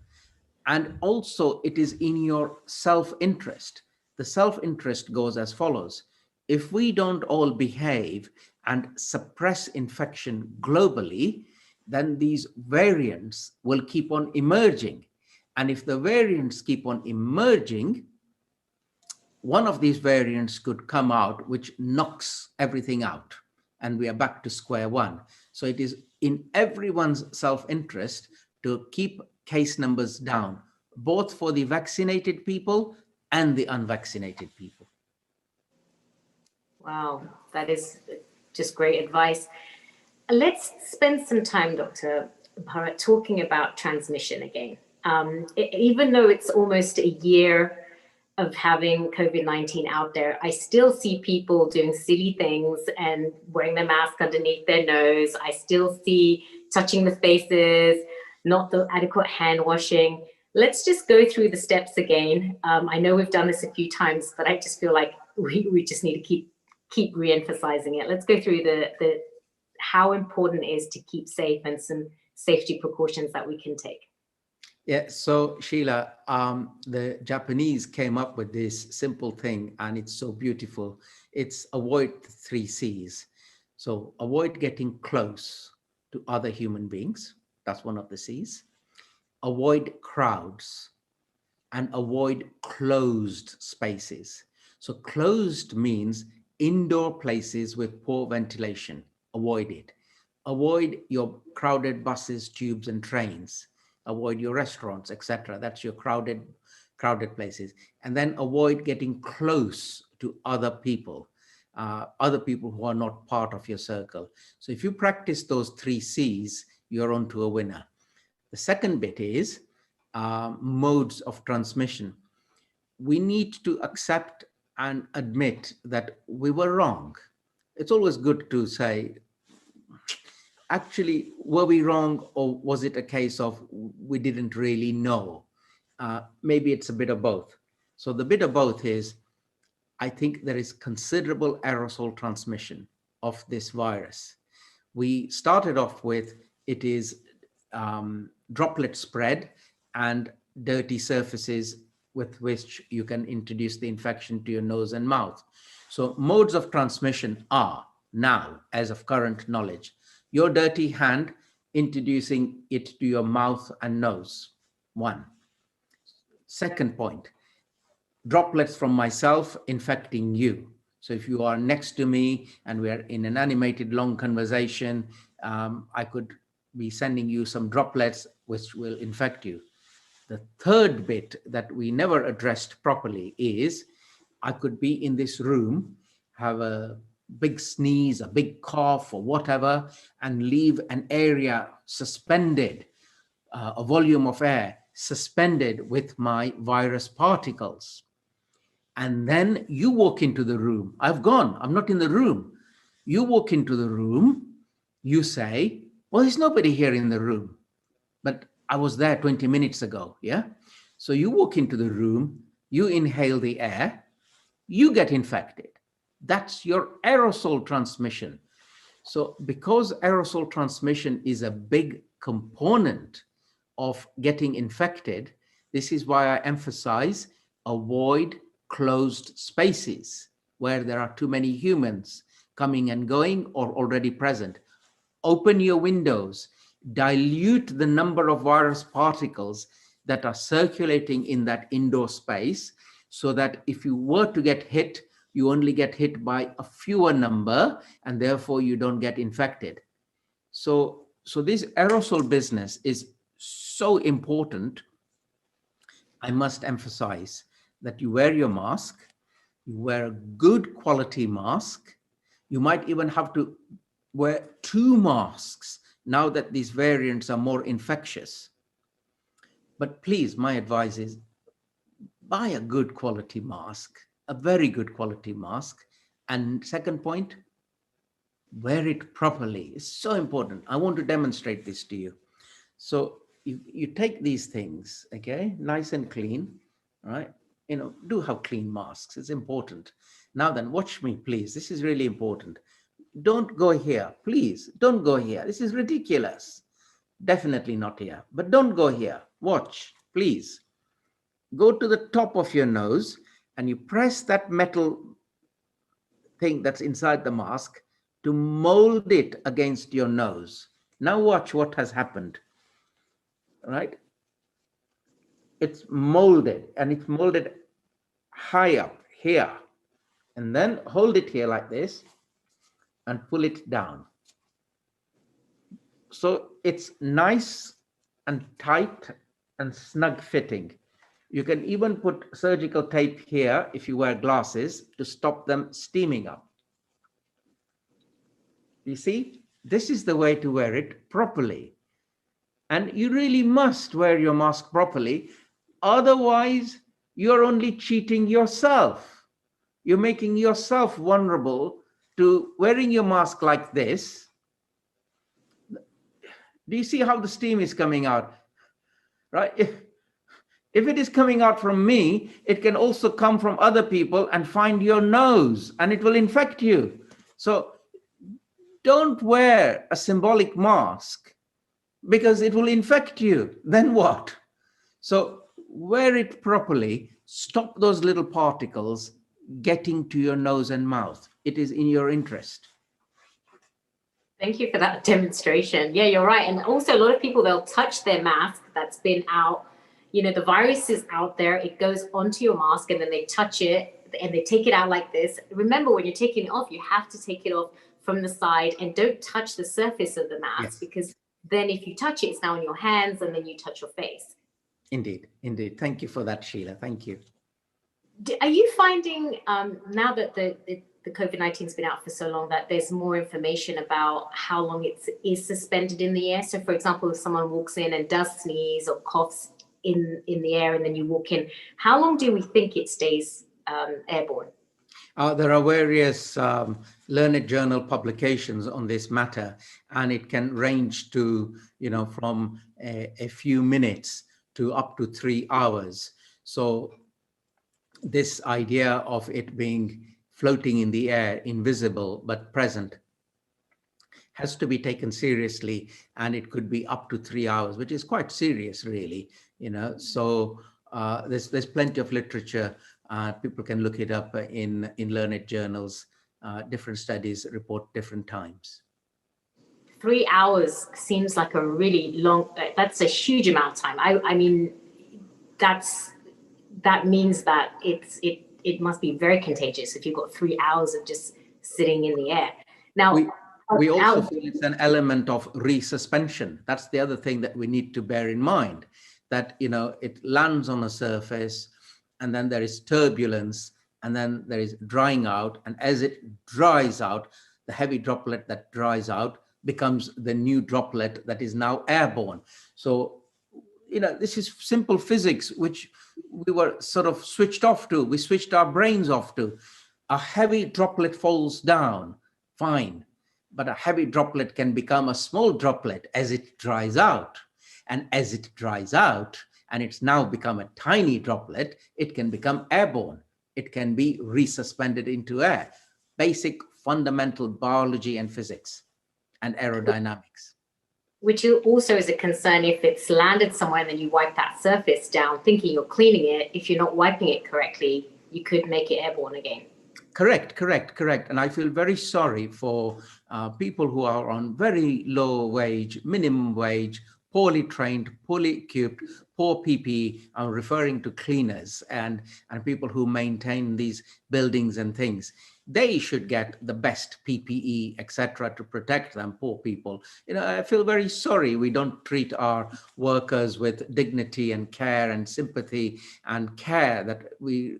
B: And also, it is in your self-interest. The self-interest goes as follows. If we don't all behave and suppress infection globally, then these variants will keep on emerging. And if the variants keep on emerging, one of these variants could come out which knocks everything out, and we are back to square one. So it is in everyone's self-interest to keep case numbers down, both for the vaccinated people and the unvaccinated people.
A: Wow, that is just great advice. Let's spend some time, Dr. Bharat, talking about transmission again. Even though it's almost a year of having COVID-19 out there, I still see people doing silly things and wearing their mask underneath their nose. I still see touching the faces, not the adequate hand washing. Let's just go through the steps again. I know we've done this a few times, but I just feel like we just need to keep re-emphasizing it. Let's go through the how important it is to keep safe and some safety precautions that we can take.
B: Yeah, so Sheila, the Japanese came up with this simple thing, and it's so beautiful. It's avoid the 3 C's. So avoid getting close to other human beings. That's one of the C's. Avoid crowds and avoid closed spaces. So closed means indoor places with poor ventilation. Avoid it. Avoid your crowded buses, tubes, and trains. Avoid your restaurants, etc. That's your crowded places. And then avoid getting close to other people who are not part of your circle. So if you practice those 3 C's, you're on to a winner. The second bit is modes of transmission. We need to accept and admit that we were wrong. It's always good to say, actually, were we wrong, or was it a case of we didn't really know? Maybe it's a bit of both. So the bit of both is, I think there is considerable aerosol transmission of this virus. We started off with it is droplet spread and dirty surfaces with which you can introduce the infection to your nose and mouth. So modes of transmission are now, as of current knowledge, your dirty hand introducing it to your mouth and nose. 1. Second point, droplets from myself infecting you. So if you are next to me and we're in an animated long conversation, I could be sending you some droplets which will infect you. The third bit that we never addressed properly is I could be in this room, have a big sneeze, a big cough or whatever, and leave an area suspended, a volume of air suspended with my virus particles. And then you walk into the room. I've gone, I'm not in the room. You walk into the room, you say, well, there's nobody here in the room, but I was there 20 minutes ago, yeah? So you walk into the room, you inhale the air, you get infected. That's your aerosol transmission. So because aerosol transmission is a big component of getting infected, this is why I emphasize avoid closed spaces where there are too many humans coming and going or already present. Open your windows, dilute the number of virus particles that are circulating in that indoor space so that if you were to get hit, you only get hit by a fewer number and therefore you don't get infected. So this aerosol business is so important. I must emphasize that you wear your mask, you wear a good quality mask. You might even have to wear 2 masks now that these variants are more infectious. But please, my advice is buy a good quality mask, a very good quality mask. And second point, wear it properly. It's so important. I want to demonstrate this to you. So you take these things, okay, nice and clean, right? Do have clean masks. It's important. Now then, watch me, please. This is really important. Don't go here, please. Don't go here. This is ridiculous. Definitely not here, but don't go here. Watch, please. Go to the top of your nose and you press that metal thing that's inside the mask to mold it against your nose. Now watch what has happened, right? It's molded and it's molded high up here. And then hold it here like this and pull it down. So it's nice and tight and snug fitting. You can even put surgical tape here if you wear glasses to stop them steaming up. You see, this is the way to wear it properly. And you really must wear your mask properly. Otherwise, you're only cheating yourself. You're making yourself vulnerable to wearing your mask like this. Do you see how the steam is coming out? Right? If it is coming out from me, it can also come from other people and find your nose and it will infect you. So don't wear a symbolic mask because it will infect you. Then what? So wear it properly. Stop those little particles getting to your nose and mouth. It is in your interest.
A: Thank you for that demonstration. Yeah, you're right. And also a lot of people, they'll touch their mask that's been out. The virus is out there. It goes onto your mask and then they touch it and they take it out like this. Remember, when you're taking it off, you have to take it off from the side, and don't touch the surface of the mask,
B: Yes.
A: because then if you touch it, it's now in your hands, and then you touch your face.
B: Indeed, indeed. Thank you for that, Sheila. Thank you.
A: Are you finding now that the COVID-19 has been out for so long, that there's more information about how long it is suspended in the air? So, for example, if someone walks in and does sneeze or coughs in the air, and then you walk in, how long do we think it stays airborne?
B: There are various learned journal publications on this matter, and it can range to, from a few minutes to up to 3 hours. So this idea of it being floating in the air, invisible but present, has to be taken seriously, and it could be up to 3 hours, which is quite serious, really. So there's plenty of literature. People can look it up in learned journals. Different studies report different times.
A: 3 hours seems like a really long. That's a huge amount of time. I mean, that means that it must be very contagious if you've got 3 hours of just sitting in the air. Now,
B: we also feel it's an element of resuspension. That's the other thing that we need to bear in mind, that, it lands on a surface, and then there is turbulence, and then there is drying out. And as it dries out, the heavy droplet that dries out becomes the new droplet that is now airborne. So, this is simple physics, which we were sort of switched off to. We switched our brains off to. A heavy droplet falls down, fine. But a heavy droplet can become a small droplet as it dries out. And as it dries out, and it's now become a tiny droplet, it can become airborne. It can be resuspended into air. Basic fundamental biology and physics and aerodynamics.
A: Which also is a concern if it's landed somewhere and then you wipe that surface down thinking you're cleaning it. If you're not wiping it correctly, you could make it airborne again.
B: Correct. And I feel very sorry for people who are on very low wage, minimum wage, poorly trained, poorly equipped, poor PPE. I'm referring to cleaners and people who maintain these buildings and things. They should get the best PPE, etc., to protect them, poor people. I feel very sorry we don't treat our workers with dignity and care and sympathy and care that we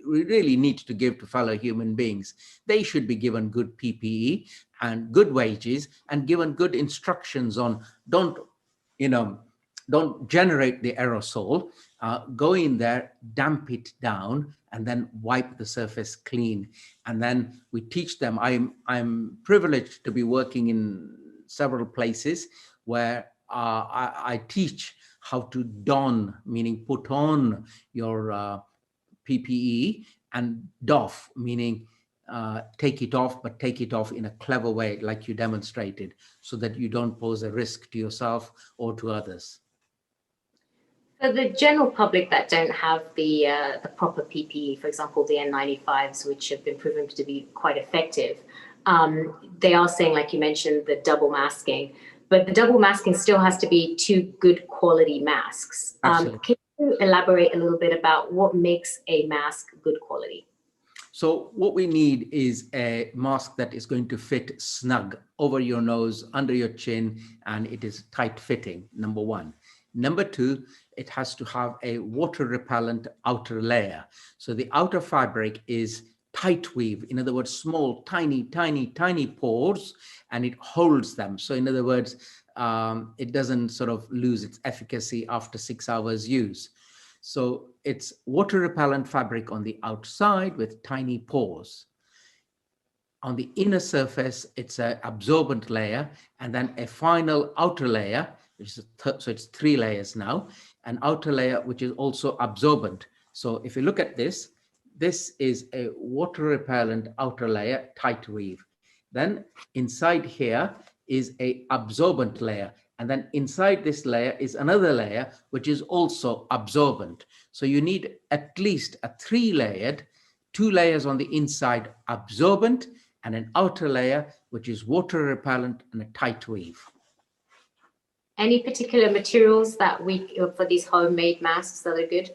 B: really need to give to fellow human beings. They should be given good PPE and good wages, and given good instructions on don't generate the aerosol, go in there, damp it down, and then wipe the surface clean. And then we teach them. I'm privileged to be working in several places where I teach how to don, meaning put on your PPE, and doff, meaning take it off, but take it off in a clever way, like you demonstrated, so that you don't pose a risk to yourself or to others.
A: For the general public that don't have the proper PPE, for example, the N95s, which have been proven to be quite effective, they are saying, like you mentioned, the double masking, but the double masking still has to be 2 good quality masks. Can you elaborate a little bit about what makes a mask good quality?
B: So what we need is a mask that is going to fit snug over your nose, under your chin, and it is tight fitting, number one. Number two, it has to have a water repellent outer layer. So the outer fabric is tight weave, in other words, small, tiny pores, and it holds them. So in other words, it doesn't sort of lose its efficacy after 6 hours use. So it's water repellent fabric on the outside with tiny pores. On the inner surface, it's an absorbent layer, and then a final outer layer, which is so it's 3 layers now, an outer layer which is also absorbent. So if you look at this, this is a water repellent outer layer, tight weave. Then inside here is a absorbent layer. And then inside this layer is another layer, which is also absorbent. So you need at least a 3-layered, 2 layers on the inside absorbent, and an outer layer, which is water repellent and a tight weave.
A: Any particular materials that for these homemade masks that are good?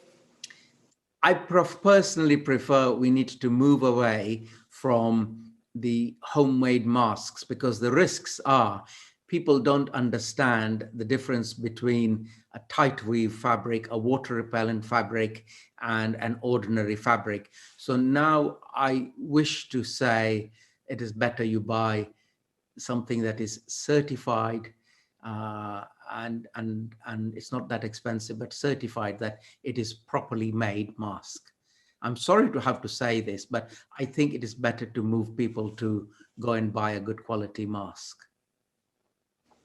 B: I personally prefer we need to move away from the homemade masks, because the risks are people don't understand the difference between a tight weave fabric, a water repellent fabric, and an ordinary fabric. So now I wish to say it is better you buy something that is certified, and it's not that expensive, but certified that it is properly made mask. I'm sorry to have to say this, but I think it is better to move people to go and buy a good quality mask.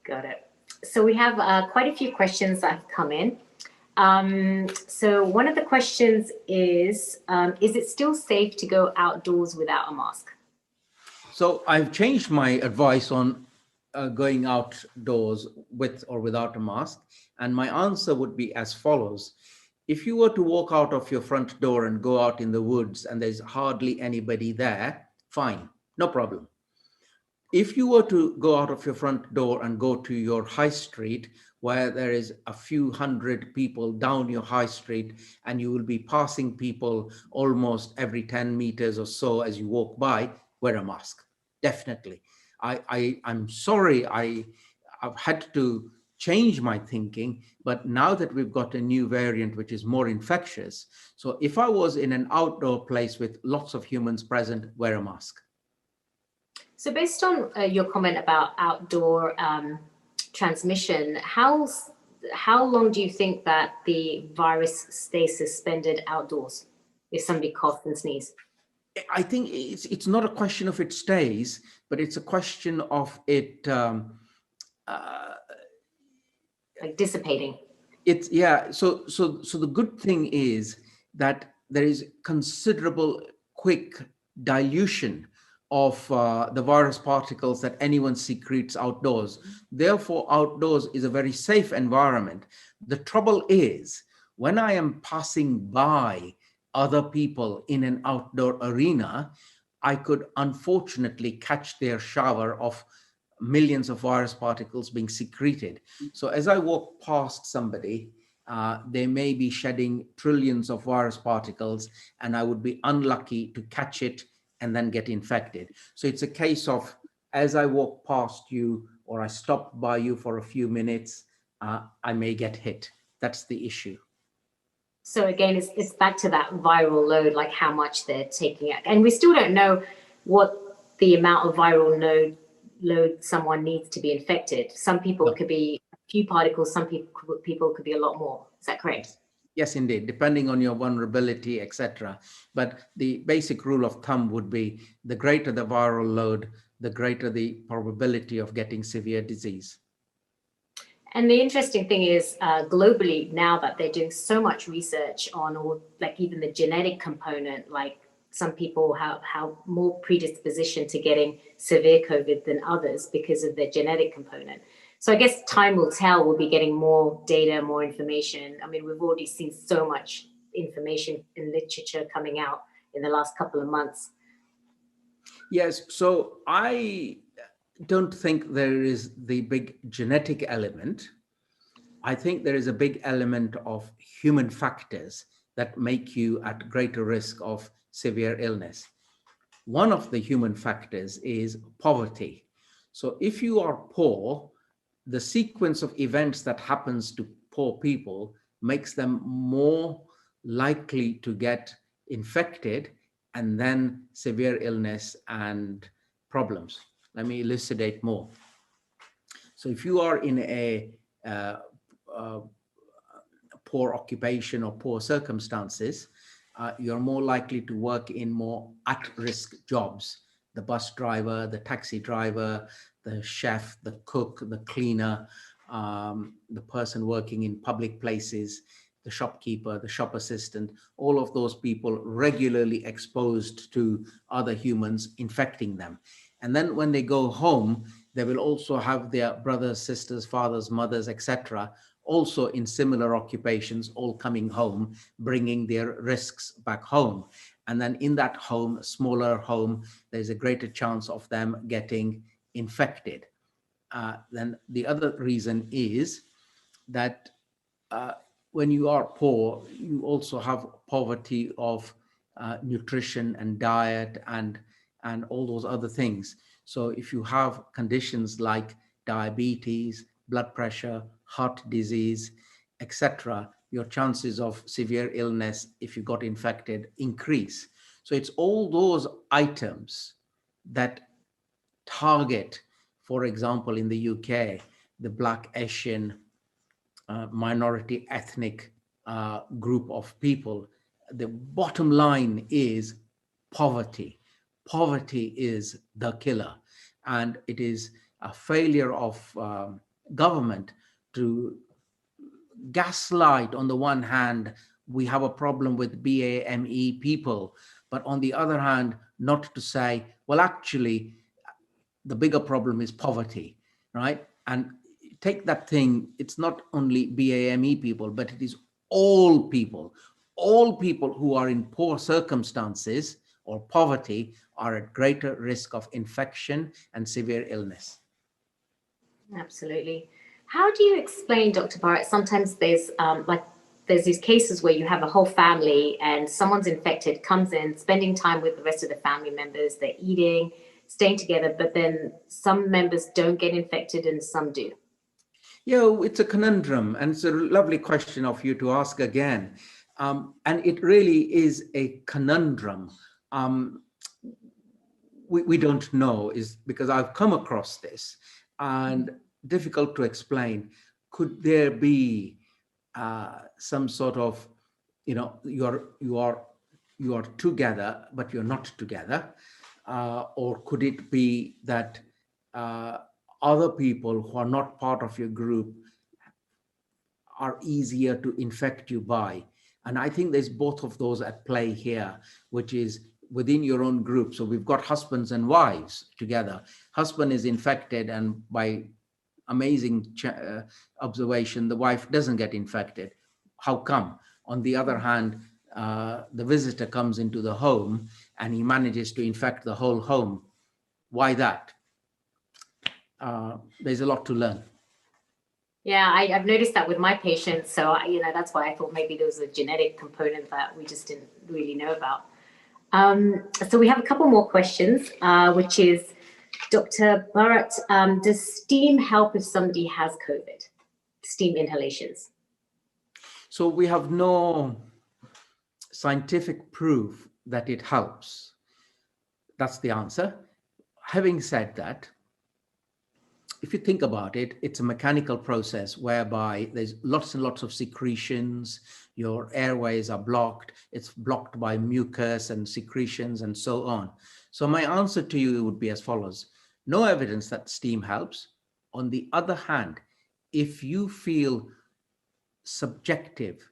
A: Got it. So we have quite a few questions that have come in. So one of the questions is it still safe to go outdoors without a mask?
B: So I've changed my advice on going outdoors with or without a mask. And my answer would be as follows. If you were to walk out of your front door and go out in the woods and there's hardly anybody there, fine, no problem. If you were to go out of your front door and go to your high street, where there is a few hundred people down your high street, and you will be passing people almost every 10 meters or so as you walk by, wear a mask. Definitely. I'm sorry I've had to change my thinking, but now that we've got a new variant which is more infectious, so if I was in an outdoor place with lots of humans present, wear a mask.
A: So based on your comment about outdoor transmission, how long do you think that the virus stays suspended outdoors if somebody coughs and sneezes?
B: I think it's not a question of it stays, but it's a question of it
A: like dissipating.
B: It's yeah. So the good thing is that there is considerable quick dilution of the virus particles that anyone secretes outdoors. Therefore, outdoors is a very safe environment. The trouble is when I am passing by other people in an outdoor arena, I could unfortunately catch their shower of millions of virus particles being secreted. So as I walk past somebody, they may be shedding trillions of virus particles, and I would be unlucky to catch it and then get infected. So it's a case of, as I walk past you or I stop by you for a few minutes, I may get hit. That's the issue.
A: So again, it's back to that viral load, like how much they're taking it. And we still don't know what the amount of viral load someone needs to be infected. Some people it could be a few particles, some people could be a lot more. Is that correct?
B: Yes, indeed, depending on your vulnerability, etc. But the basic rule of thumb would be the greater the viral load, the greater the probability of getting severe disease.
A: And the interesting thing is globally now that they're doing so much research on all, like even the genetic component, like some people have more predisposition to getting severe COVID than others because of their genetic component. So I guess time will tell. We'll be getting more data, more information. I mean, we've already seen so much information in literature coming out in the last couple of months.
B: Yes, so I don't think there is the big genetic element. I think there is a big element of human factors that make you at greater risk of severe illness. One of the human factors is poverty. So if you are poor, the sequence of events that happens to poor people makes them more likely to get infected and then severe illness and problems. Let me elucidate more. So if you are in a poor occupation or poor circumstances, you're more likely to work in more at-risk jobs. The bus driver, the taxi driver, the chef, the cook, the cleaner, the person working in public places, the shopkeeper, the shop assistant, all of those people regularly exposed to other humans infecting them. And then when they go home, they will also have their brothers, sisters, fathers, mothers, etc., also in similar occupations, all coming home, bringing their risks back home. And then in that home, smaller home, there's a greater chance of them getting infected. Then the other reason is that when you are poor, you also have poverty of nutrition and diet and and all those other things. So if you have conditions like diabetes, blood pressure, heart disease, etc., your chances of severe illness if you got infected increase. So it's all those items that target, for example, in the UK, the Black, Asian, minority ethnic group of people. The bottom line is poverty. Poverty is the killer, and it is a failure of government to gaslight. On the one hand, we have a problem with BAME people, but on the other hand, not to say, well, actually, the bigger problem is poverty, right? And take that thing, it's not only BAME people, but it is all people. All people who are in poor circumstances or poverty are at greater risk of infection and severe illness.
A: Absolutely. How do you explain, Dr. Barrett? Sometimes there's these cases where you have a whole family and someone's infected, comes in, spending time with the rest of the family members, they're eating, staying together, but then some members don't get infected and some do.
B: Yeah, it's a conundrum, and it's a lovely question of you to ask again. And it really is a conundrum. We don't know, is because I've come across this, and difficult to explain. Could there be some sort of, you are together but you're not together, or could it be that other people who are not part of your group are easier to infect you by? And I think there's both of those at play here, which is within your own group. So we've got husbands and wives together. Husband is infected, and by amazing observation, the wife doesn't get infected. How come? On the other hand, the visitor comes into the home and he manages to infect the whole home. Why that? There's a lot to learn.
A: Yeah, I've noticed that with my patients. So, that's why I thought maybe there was a genetic component that we just didn't really know about. So we have a couple more questions, which is, Dr. Bharat, does steam help if somebody has COVID? Steam inhalations.
B: So we have no scientific proof that it helps. That's the answer. Having said that, if you think about it, it's a mechanical process whereby there's lots and lots of secretions, your airways are blocked, it's blocked by mucus and secretions and so on. So my answer to you would be as follows. No evidence that steam helps. On the other hand, if you feel subjective,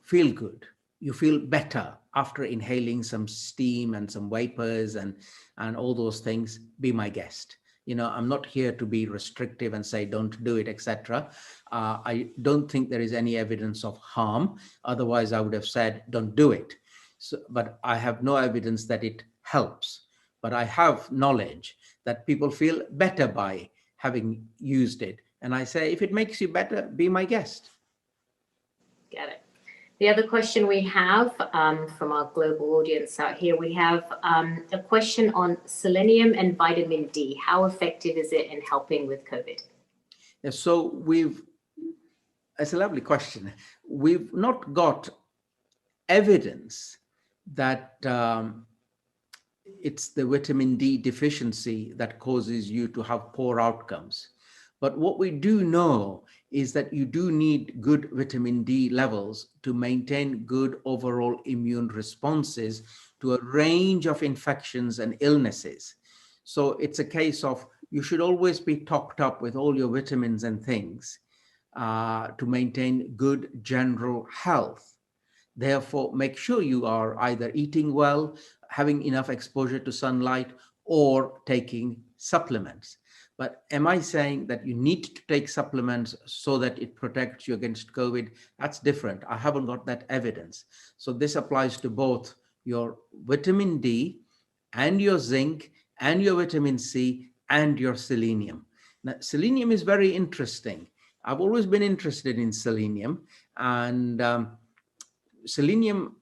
B: feel good, you feel better after inhaling some steam and some vapors and all those things, be my guest. I'm not here to be restrictive and say don't do it, etc. I don't think there is any evidence of harm. Otherwise, I would have said don't do it. So, but I have no evidence that it helps. But I have knowledge that people feel better by having used it. And I say, if it makes you better, be my guest.
A: Got it. The other question we have from our global audience out here, we have a question on selenium and vitamin D. How effective is it in helping with COVID?
B: Yeah, so it's a lovely question. We've not got evidence that it's the vitamin D deficiency that causes you to have poor outcomes. But what we do know is that you do need good vitamin D levels to maintain good overall immune responses to a range of infections and illnesses. So it's a case of you should always be topped up with all your vitamins and things to maintain good general health. Therefore, make sure you are either eating well, having enough exposure to sunlight, or taking supplements. But am I saying that you need to take supplements so that it protects you against COVID? That's different. I haven't got that evidence. So this applies to both your vitamin D and your zinc and your vitamin C and your selenium. Now, selenium is very interesting. I've always been interested in selenium, and selenium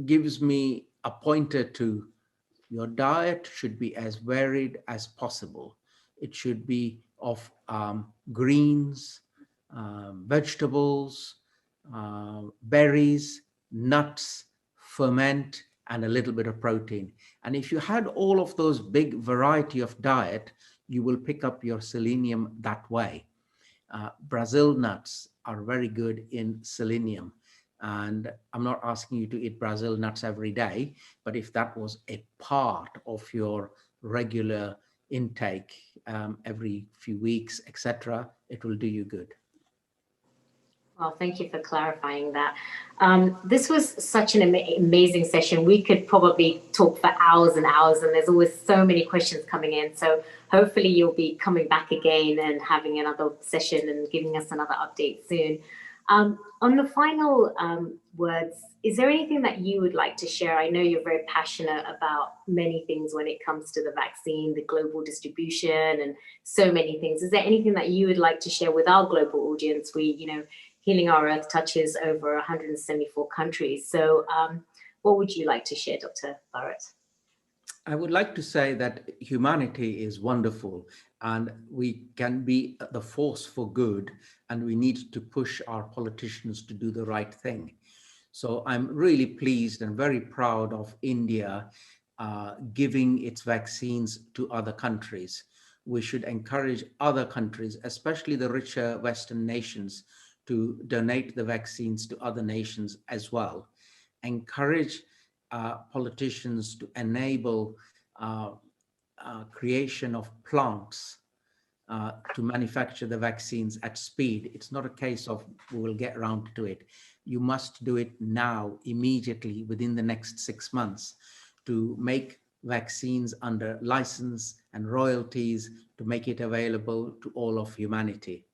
B: gives me a pointer to Your diet should be as varied as possible. It should be of greens, vegetables, berries, nuts, ferment, and a little bit of protein. And if you had all of those big variety of diet, you will pick up your selenium that way. Brazil nuts are very good in selenium. And I'm not asking you to eat Brazil nuts every day, but if that was a part of your regular intake every few weeks, etc., it will do you good.
A: Well, thank you for clarifying that. This was such an amazing session. We could probably talk for hours and hours, and there's always so many questions coming in. So hopefully you'll be coming back again and having another session and giving us another update soon. On the final words, is there anything that you would like to share? I know you're very passionate about many things when it comes to the vaccine, the global distribution, and so many things. Is there anything that you would like to share with our global audience? Healing Our Earth touches over 174 countries. So what would you like to share, Dr. Bharat?
B: I would like to say that humanity is wonderful and we can be the force for good, and we need to push our politicians to do the right thing. So I'm really pleased and very proud of India giving its vaccines to other countries. We should encourage other countries, especially the richer Western nations, to donate the vaccines to other nations as well. Encourage politicians to enable creation of plants to manufacture the vaccines at speed. It's not a case of we will get around to it. You must do it now, immediately, within the next 6 months, to make vaccines under license and royalties, to make it available to all of humanity.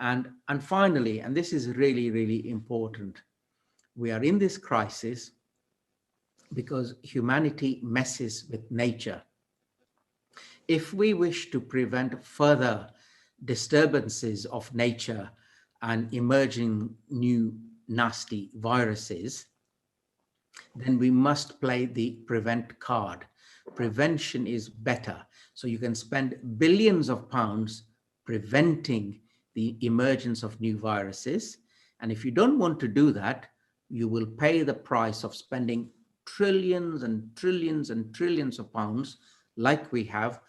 B: And finally, and this is really, really important, we are in this crisis because humanity messes with nature. If we wish to prevent further disturbances of nature and emerging new nasty viruses, then we must play the prevent card. Prevention is better. So you can spend billions of pounds preventing the emergence of new viruses. And if you don't want to do that, you will pay the price of spending trillions and trillions and trillions of pounds like we have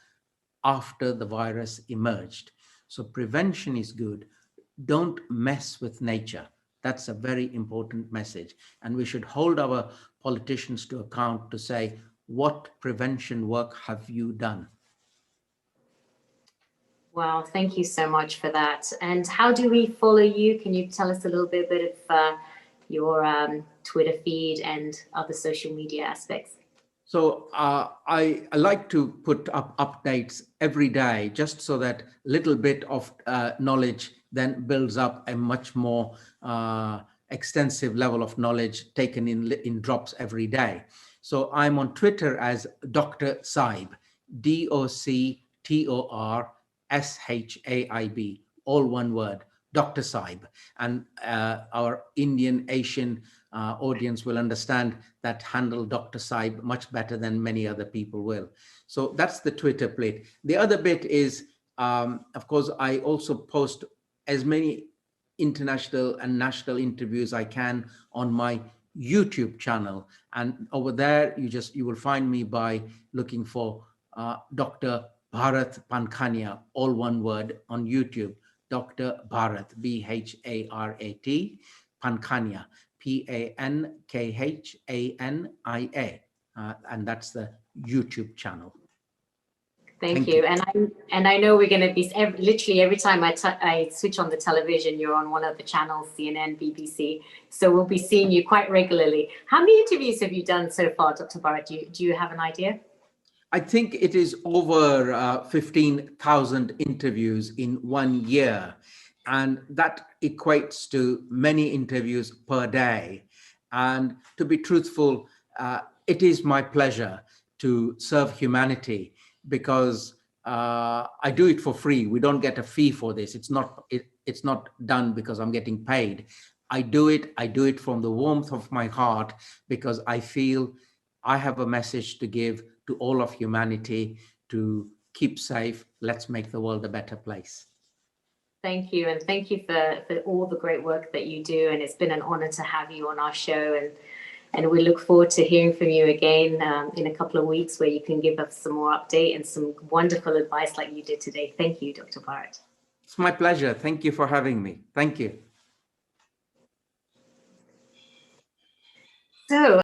B: after the virus emerged. So prevention is good. Don't mess with nature. That's a very important message. And we should hold our politicians to account to say, what prevention work have you done?
A: Well, thank you so much for that. And how do we follow you? Can you tell us a little bit of your Twitter feed and other social media aspects?
B: So I like to put up updates every day, just so that little bit of knowledge then builds up a much more extensive level of knowledge taken in drops every day. So I'm on Twitter as Dr. Saib, DOCTORSHAIB, all one word, Dr. Saib. And our Indian Asian audience will understand that handle Dr. Saib much better than many other people will. So that's the Twitter plate. The other bit is, of course, I also post as many international and national interviews I can on my YouTube channel. And over there, you will find me by looking for Dr. Bharat Pankhania, all one word, on YouTube. Dr. Bharat, Bharat, Pankhania, Pankhania, and that's the YouTube channel.
A: Thank you. And I know we're going to be literally every time I switch on the television, you're on one of the channels, CNN, BBC. So we'll be seeing you quite regularly. How many interviews have you done so far, Dr. Bharat? Do you have an idea?
B: I think it is over 15,000 interviews in 1 year. And that equates to many interviews per day. And to be truthful, it is my pleasure to serve humanity, because I do it for free. We don't get a fee for this. It's not done because I'm getting paid. I do it from the warmth of my heart, because I feel I have a message to give to all of humanity to keep safe. Let's make the world a better place.
A: Thank you. And thank you for all the great work that you do. And it's been an honor to have you on our show. And we look forward to hearing from you again in a couple of weeks, where you can give us some more update and some wonderful advice like you did today. Thank you, Dr. Bharat.
B: It's my pleasure. Thank you for having me. Thank you.
A: So